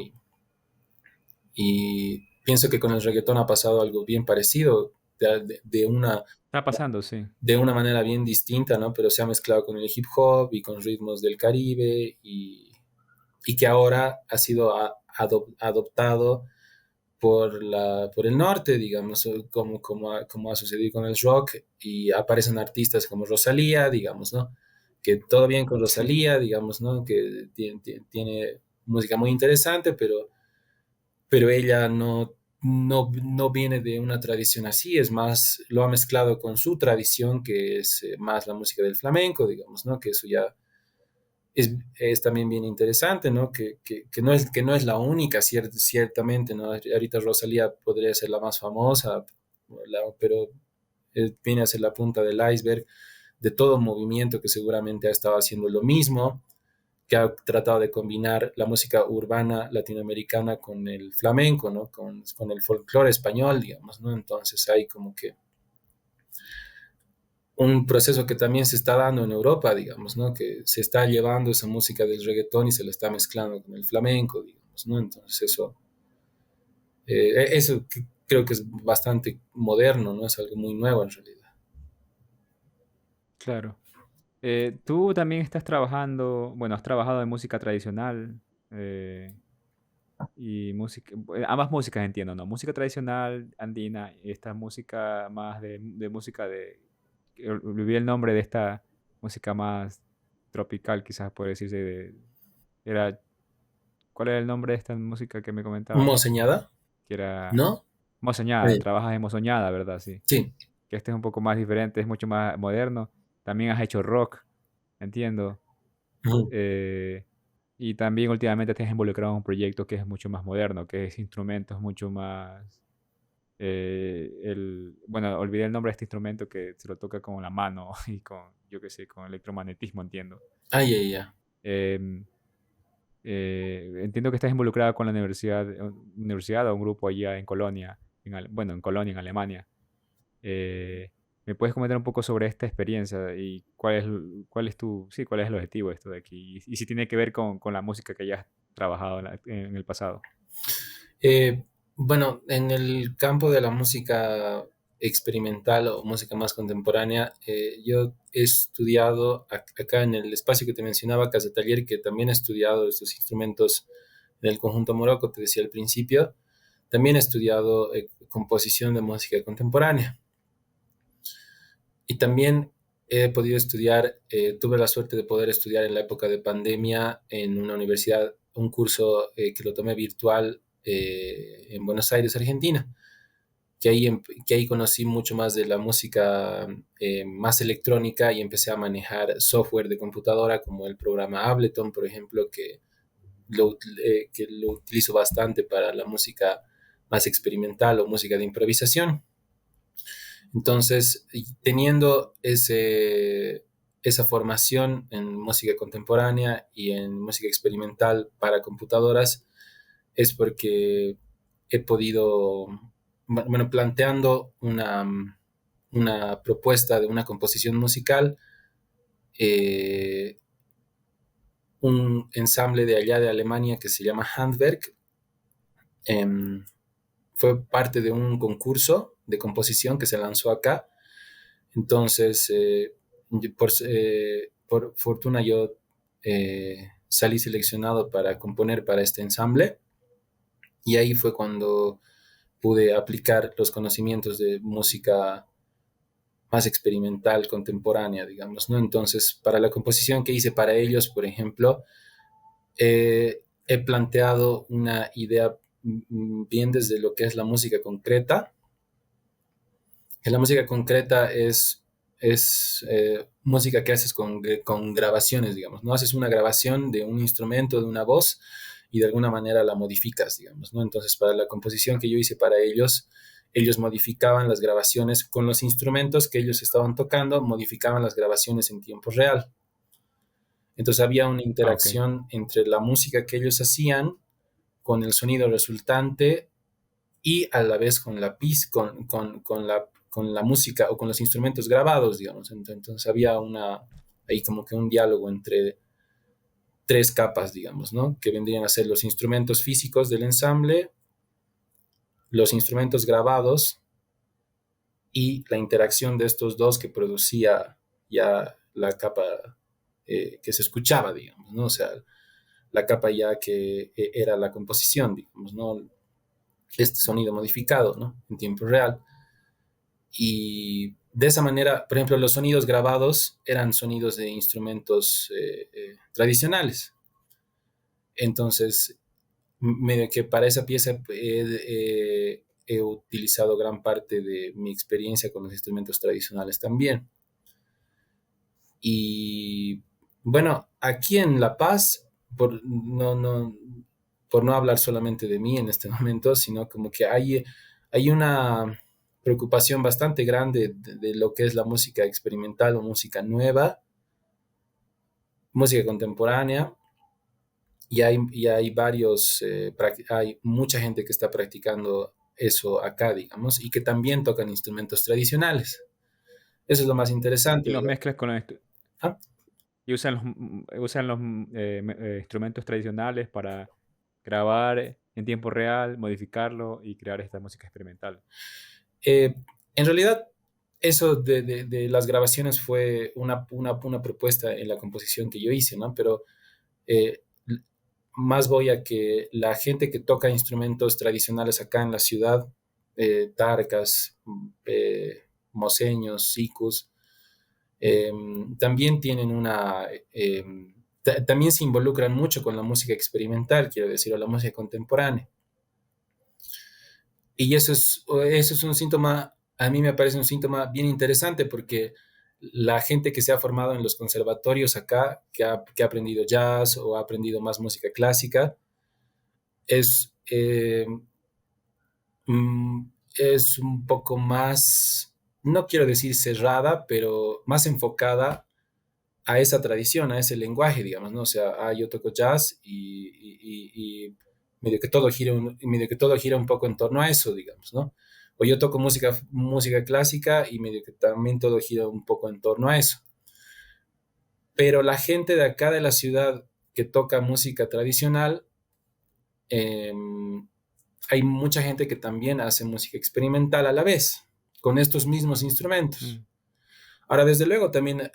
A: Y pienso que con el reggaetón ha pasado algo bien parecido, de una,
B: Está pasando, sí.
A: de una manera bien distinta, ¿no? Pero se ha mezclado con el hip hop y con ritmos del Caribe y que ahora ha sido adoptado por el norte, digamos, como ha sucedido con el rock, y aparecen artistas como Rosalía, digamos, ¿no? Que todo bien con
B: Sí,
A: Rosalía, digamos, ¿no? Que tiene música muy interesante, pero ella no viene de una tradición así, es más, lo ha mezclado con su tradición, que es más la música del flamenco, digamos, ¿no? Que eso ya es también bien interesante, ¿no? Que no es la única, ciertamente, ¿no? Ahorita Rosalía podría ser la más famosa, pero viene a ser la punta del iceberg de todo un movimiento que seguramente ha estado haciendo lo mismo, que ha tratado de combinar la música urbana latinoamericana con el flamenco, ¿no? Con el folclore español, digamos, ¿no? Entonces hay como que un proceso que también se está dando en Europa, digamos, ¿no? Que se está llevando esa música del reggaetón y se la está mezclando con el flamenco, digamos, ¿no? Entonces eso creo que es bastante moderno, ¿no? Es algo muy nuevo en realidad.
B: claro. Tú también estás trabajando, bueno, has trabajado en música tradicional eh, y música, ambas músicas entiendo, ¿no? Música tradicional andina y esta música más de música de, olvidé el nombre de esta música más tropical, quizás puede decirse, era, ¿cuál era el nombre de esta música que me comentabas?
A: ¿Moseñada?
B: Que era
A: ¿No?
B: Mosoñada, trabajas en Mosoñada, ¿verdad? Sí.
A: Sí.
B: Que este es un poco más diferente, es mucho más moderno. También has hecho rock, entiendo.
A: Ujú.
B: Eh, y también últimamente te has involucrado en un proyecto que es mucho más moderno, que es instrumentos mucho más... bueno, olvidé el nombre de este instrumento que se lo toca con la mano y con, yo qué sé, con electromagnetismo, entiendo.
A: Ay, ay, ay.
B: Em, entiendo que estás involucrada con la universidad o un grupo allá en Colonia, bueno, en Colonia, en Alemania. Eh, ¿Me puedes comentar un poco sobre esta experiencia y cuál es el objetivo de esto de aquí? Y si tiene que ver con la música que hayas trabajado en el pasado.
A: Eh, bueno, en el campo de la música experimental o música más contemporánea, yo he estudiado acá en el espacio que te mencionaba, Casa Taller, que también he estudiado estos instrumentos en el conjunto Morocco, te decía al principio. También he estudiado composición de música contemporánea. Y también he podido estudiar, tuve la suerte de poder estudiar en la época de pandemia en una universidad, un curso que lo tomé virtual en Buenos Aires, Argentina, que ahí conocí mucho más de la música más electrónica y empecé a manejar software de computadora como el programa Ableton, por ejemplo, que lo utilizo bastante para la música más experimental o música de improvisación. Entonces, teniendo esa formación en música contemporánea y en música experimental para computadoras, es porque he podido, bueno, planteando una propuesta de una composición musical, eh, un ensamble de allá de Alemania que se llama Handwerk, em, fue parte de un concurso de composición que se lanzó acá. Entonces, por fortuna yo salí seleccionado para componer para este ensamble, y ahí fue cuando pude aplicar los conocimientos de música más experimental, contemporánea, digamos, ¿no? Entonces, para la composición que hice para ellos, por ejemplo, he planteado una idea bien desde lo que es la música concreta, que la música concreta es música que haces con grabaciones, digamos, ¿no? Haces una grabación de un instrumento, de una voz, y de alguna manera la modificas, digamos, ¿no? Entonces, para la composición que yo hice para ellos modificaban las grabaciones con los instrumentos que ellos estaban tocando, modificaban las grabaciones en tiempo real. Entonces había una
B: Ah, ok.
A: interacción entre la música que ellos hacían con el sonido resultante y a la vez con la música o con los instrumentos grabados, digamos. Entonces había ahí como que un diálogo entre tres capas, digamos, ¿no? Que vendrían a ser los instrumentos físicos del ensamble, los instrumentos grabados y la interacción de estos dos que producía ya la capa que se escuchaba, digamos, ¿no? O sea, la capa ya que era la composición, digamos, ¿no? Este sonido modificado, ¿no? En tiempo real. Y de esa manera, por ejemplo, los sonidos grabados eran sonidos de instrumentos tradicionales. Entonces, medio que para esa pieza he utilizado gran parte de mi experiencia con los instrumentos tradicionales también. Y bueno, aquí en La Paz, por no hablar solamente de mí en este momento, sino como que hay una preocupación bastante grande de lo que es la música experimental o música nueva, música contemporánea, y hay hay mucha gente que está practicando eso acá, digamos, y que también tocan instrumentos tradicionales. Eso es lo más
B: Y
A: interesante,
B: los
A: digamos.
B: mezclas con los
A: ¿Ah?
B: y usan los instrumentos tradicionales para grabar en tiempo real, modificarlo y crear esta música experimental.
A: Eh, en realidad, eso de las grabaciones fue una propuesta en la composición que yo hice, ¿no? Pero eh, más voy a que la gente que toca instrumentos tradicionales acá en la ciudad, tarcas, moseños, sicus, eh, también tienen también se involucran mucho con la música experimental, quiero decir, o la música contemporánea. Y eso es un síntoma, a mí me parece un síntoma bien interesante porque la gente que se ha formado en los conservatorios acá, que ha aprendido jazz o ha aprendido más música clásica, es, eh, es un poco más, no quiero decir cerrada, pero más enfocada a esa tradición, a ese lenguaje, digamos, ¿no? O sea, yo toco jazz y medio que todo gira un poco en torno a eso, digamos, ¿no? O yo toco música clásica y medio que también todo gira un poco en torno a eso. Pero la gente de acá de la ciudad que toca música tradicional, eh, hay mucha gente que también hace música experimental a la vez, con estos mismos instrumentos.
B: Mm.
A: Ahora, desde luego, también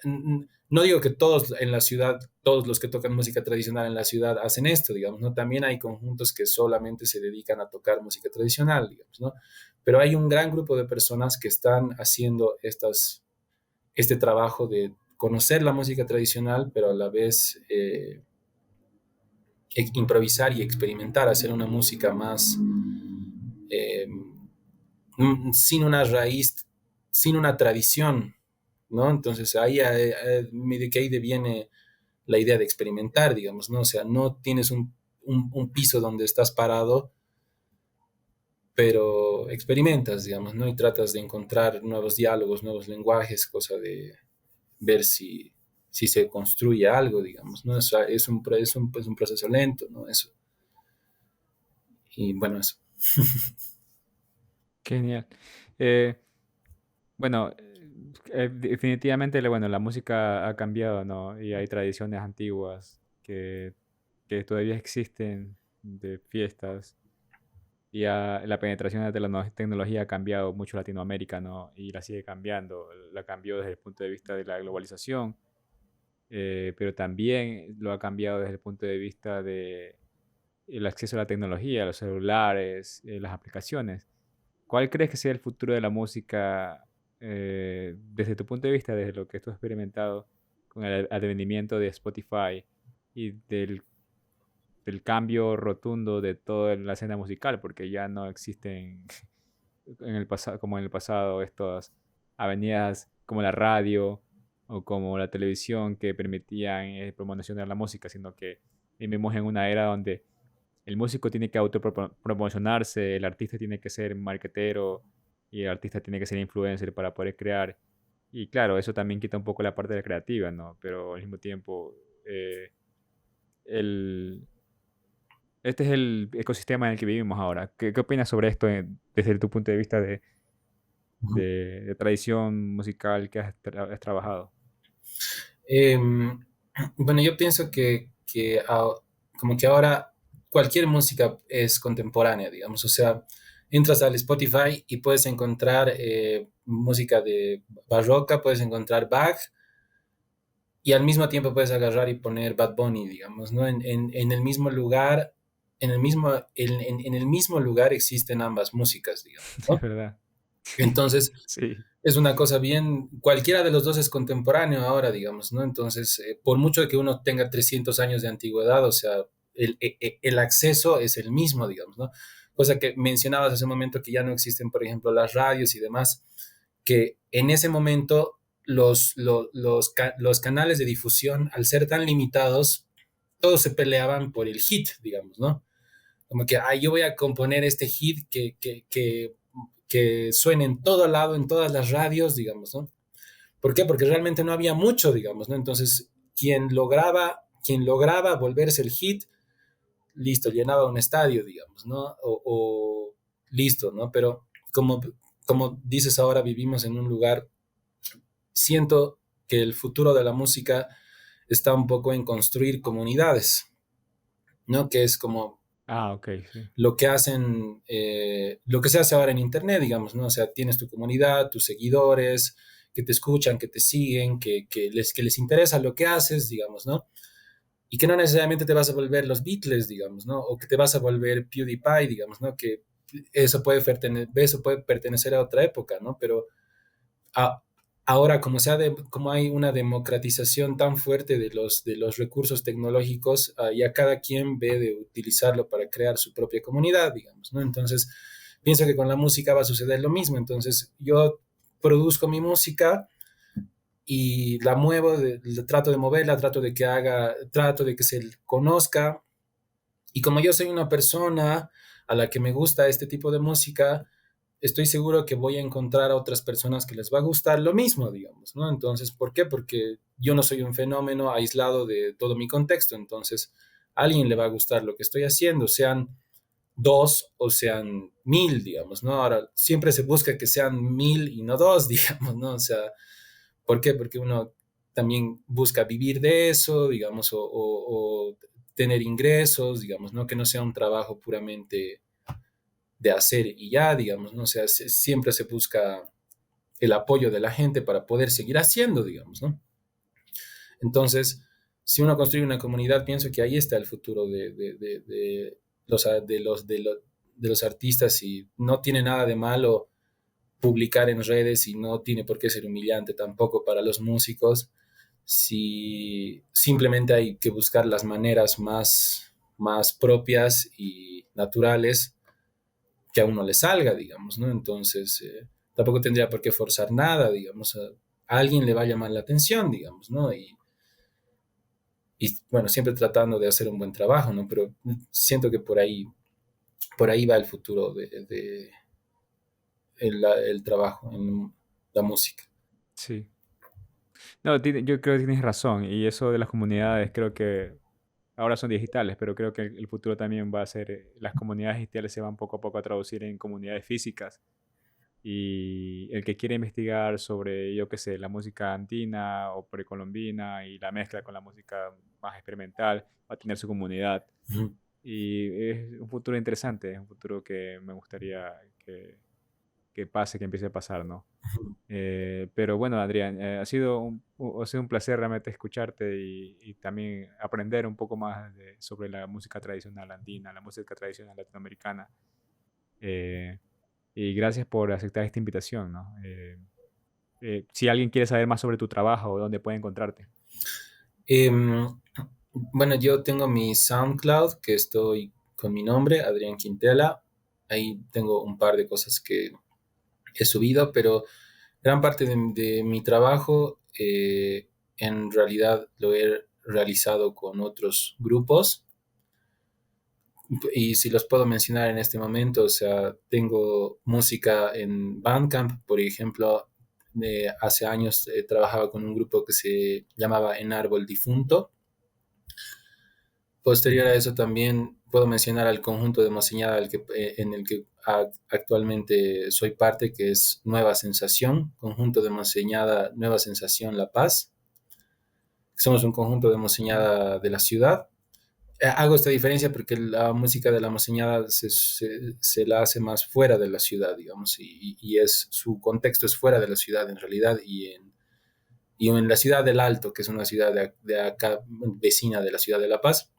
A: no digo que todos en la ciudad, todos los que tocan música tradicional en la ciudad hacen esto, digamos, ¿no? También hay conjuntos que solamente se dedican a tocar música tradicional, digamos, ¿no? Pero hay un gran grupo de personas que están haciendo este trabajo de conocer la música tradicional, pero a la vez improvisar y experimentar, hacer una música más eh, sin una raíz, sin una tradición, ¿no? Entonces medio que ahí viene la idea de experimentar, digamos, ¿no? O sea, no tienes un piso donde estás parado, pero experimentas, digamos, ¿no? Y tratas de encontrar nuevos diálogos, nuevos lenguajes, cosa de ver si se construye algo, digamos, ¿no? O sea, es un proceso lento, ¿no? Eso. Y bueno, eso.
B: Genial. Eh, bueno, definitivamente bueno, la música ha cambiado, ¿no? Y hay tradiciones antiguas que todavía existen de fiestas. Y la penetración de la tecnología ha cambiado mucho Latinoamérica, ¿no? Y la sigue cambiando. La cambió desde el punto de vista de la globalización, pero también lo ha cambiado desde el punto de vista de el acceso a la tecnología, los celulares, las aplicaciones. ¿Cuál crees que sea el futuro de la música desde tu punto de vista, desde lo que tú has experimentado con el advenimiento de Spotify y del cambio rotundo de toda la escena musical? Porque ya no existen en el pasado, como en el pasado, estas avenidas como la radio o como la televisión que permitían promocionar la música, sino que vivimos en una era donde el músico tiene que autopromocionarse, el artista tiene que ser marketero y el artista tiene que ser influencer para poder crear. Y claro, eso también quita un poco la parte de la creativa, ¿no? Pero al mismo tiempo, el, Este es el ecosistema en el que vivimos ahora. ¿Qué opinas sobre esto desde tu punto de vista
A: Ujú.
B: de tradición musical que has trabajado?
A: Em, bueno, yo pienso como que ahora cualquier música es contemporánea, digamos. O sea, entras al Spotify y puedes encontrar música de barroca, puedes encontrar Bach y al mismo tiempo puedes agarrar y poner Bad Bunny, digamos, ¿no? En el mismo lugar, en el mismo lugar existen ambas músicas, digamos,
B: Es
A: ¿no?
B: verdad.
A: Entonces,
B: Sí,
A: es una cosa bien, cualquiera de los dos es contemporáneo ahora, digamos, ¿no? Entonces, por mucho que uno tenga 300 años de antigüedad, o sea, el acceso es el mismo, digamos, ¿no? Cosa que mencionabas hace un momento que ya no existen, por ejemplo, las radios y demás, que en ese momento los canales de difusión, al ser tan limitados, todos se peleaban por el hit, digamos, ¿no? Como que, ay, yo voy a componer este hit que suene en todo lado, en todas las radios, digamos, ¿no? ¿Por qué? Porque realmente no había mucho, digamos, ¿no? Entonces, quien lograba volverse el hit, listo, llenaba un estadio, digamos, ¿no? O listo, ¿no? Pero como, como dices ahora, vivimos en un lugar, siento que el futuro de la música está un poco en construir comunidades, ¿no? Que es como
B: ah, ok, sí.
A: lo que hacen, lo que se hace ahora en Internet, digamos, ¿no? O sea, tienes tu comunidad, tus seguidores, que te escuchan, que te siguen, que les interesa lo que haces, digamos, ¿no? Y que no necesariamente te vas a volver los Beatles, digamos, ¿no? O que te vas a volver PewDiePie, digamos, ¿no? Que eso puede pertenecer a otra época, ¿no? Pero a- ahora, como hay una democratización tan fuerte de los recursos tecnológicos, ya cada quien ve de utilizarlo para crear su propia comunidad, digamos, ¿no? Entonces, pienso que con la música va a suceder lo mismo. Entonces, yo produzco mi música y trato de moverla, trato de que se conozca. Y como yo soy una persona a la que me gusta este tipo de música, estoy seguro que voy a encontrar a otras personas que les va a gustar lo mismo, digamos, ¿no? Entonces, ¿por qué? Porque yo no soy un fenómeno aislado de todo mi contexto, entonces a alguien le va a gustar lo que estoy haciendo, sean dos o sean mil, digamos, ¿no? Ahora, siempre se busca que sean mil y no dos, digamos, ¿no? O sea, ¿por qué? Porque uno también busca vivir de eso, digamos, o tener ingresos, digamos, ¿no? Que no sea un trabajo puramente de hacer y ya, digamos, ¿no? O sea, siempre se busca el apoyo de la gente para poder seguir haciendo, digamos, ¿no? Entonces, si uno construye una comunidad, pienso que ahí está el futuro de los artistas y no tiene nada de malo publicar en redes y no tiene por qué ser humillante tampoco para los músicos. Si simplemente hay que buscar las maneras más propias y naturales que a uno le salga, digamos, ¿no? Entonces, tampoco tendría por qué forzar nada, digamos, a alguien le va a llamar la atención, digamos, ¿no? Y bueno, siempre tratando de hacer un buen trabajo, ¿no? Pero siento que por ahí va el futuro de el trabajo en la música.
B: Sí. No, yo creo que tienes razón. Y eso de las comunidades, creo que ahora son digitales, pero creo que el futuro también va a ser, las comunidades digitales se van poco a poco a traducir en comunidades físicas. Y el que quiere investigar sobre, yo qué sé, la música andina o precolombina y la mezcla con la música más experimental, va a tener su comunidad.
A: Ujú,
B: Y es un futuro interesante, es un futuro que me gustaría que pase, que empiece a pasar, ¿no?
A: ujú.
B: Pero bueno, Adrián, ha sido un placer realmente escucharte y también aprender un poco más sobre la música tradicional andina, la música tradicional latinoamericana. Eh, y gracias por aceptar esta invitación, ¿no? Si alguien quiere saber más sobre tu trabajo, ¿dónde puede encontrarte?
A: Em, bueno, yo tengo mi SoundCloud, que estoy con mi nombre, Adrián Quintela. Ahí tengo un par de cosas que he subido, pero gran parte de mi trabajo en realidad lo he realizado con otros grupos. Y si los puedo mencionar en este momento, o sea, tengo música en Bandcamp, por ejemplo, hace años trabajaba con un grupo que se llamaba En Árbol Difunto. Posterior a eso también puedo mencionar al conjunto de Monseñada en el que actualmente soy parte, que es Nueva Sensación, conjunto de Monseñada Nueva Sensación La Paz. Somos un conjunto de Monseñada de la ciudad. Hago esta diferencia porque la música de la Monseñada se la hace más fuera de la ciudad, digamos, y su contexto es fuera de la ciudad en realidad, y en la ciudad del Alto, que es una ciudad de acá, vecina de la ciudad de La Paz.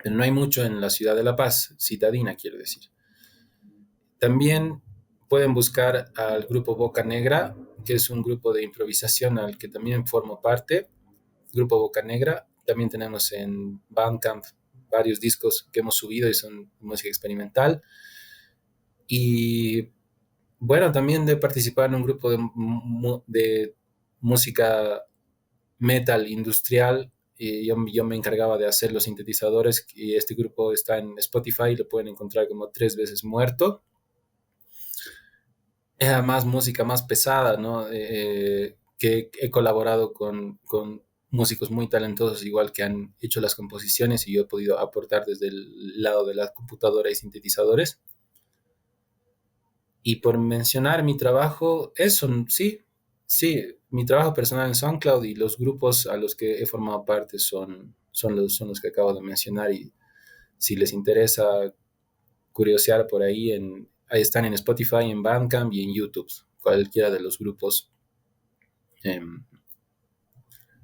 A: Pero no hay mucho en la ciudad de La Paz, citadina quiero decir. También pueden buscar al grupo Boca Negra, que es un grupo de improvisación al que también formo parte, grupo Boca Negra. También tenemos en Bandcamp varios discos que hemos subido y son música experimental. Y bueno, también de participar en un grupo de música metal industrial. Y yo me encargaba de hacer los sintetizadores y este grupo está en Spotify, lo pueden encontrar como Tres Veces Muerto. Era más música más pesada, ¿no? Que he colaborado con músicos muy talentosos, igual que han hecho las composiciones y yo he podido aportar desde el lado de la computadora y sintetizadores. Y por mencionar mi trabajo, eso, sí, sí, mi trabajo personal en SoundCloud y los grupos a los que he formado parte son los que acabo de mencionar y si les interesa curiosear por ahí, ahí están en Spotify, en Bandcamp y en YouTube, cualquiera de los grupos. Eh,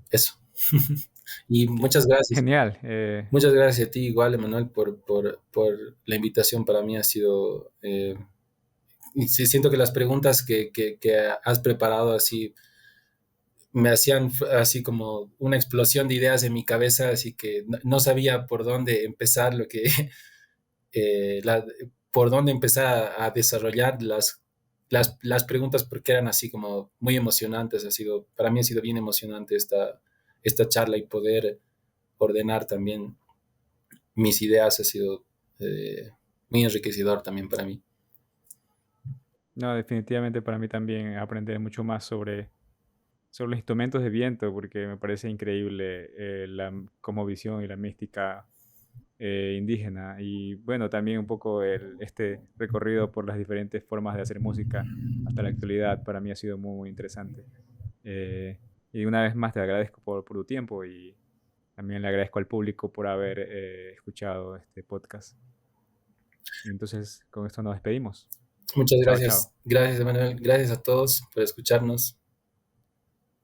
A: eso. Y muchas gracias.
B: Genial.
A: Muchas gracias a ti igual, Emanuel, por la invitación. Para mí ha sido... y sí, siento que las preguntas que has preparado así me hacían así como una explosión de ideas en mi cabeza, así que no sabía por dónde empezar, eh, la- por dónde empezar a desarrollar las preguntas porque eran así como muy emocionantes. Para mí ha sido bien emocionante esta charla y poder ordenar también mis ideas ha sido muy enriquecedor también para mí.
B: No, definitivamente para mí también aprender mucho más sobre los instrumentos de viento, porque me parece increíble la cosmovisión y la mística indígena. Y bueno, también un poco este recorrido por las diferentes formas de hacer música hasta la actualidad para mí ha sido muy, muy interesante. Eh, y una vez más te agradezco por tu tiempo y también le agradezco al público por haber escuchado este podcast. Y entonces con esto nos despedimos.
A: Muchas
B: Chao,
A: gracias.
B: chao.
A: Gracias, Emanuel. Gracias a todos por escucharnos.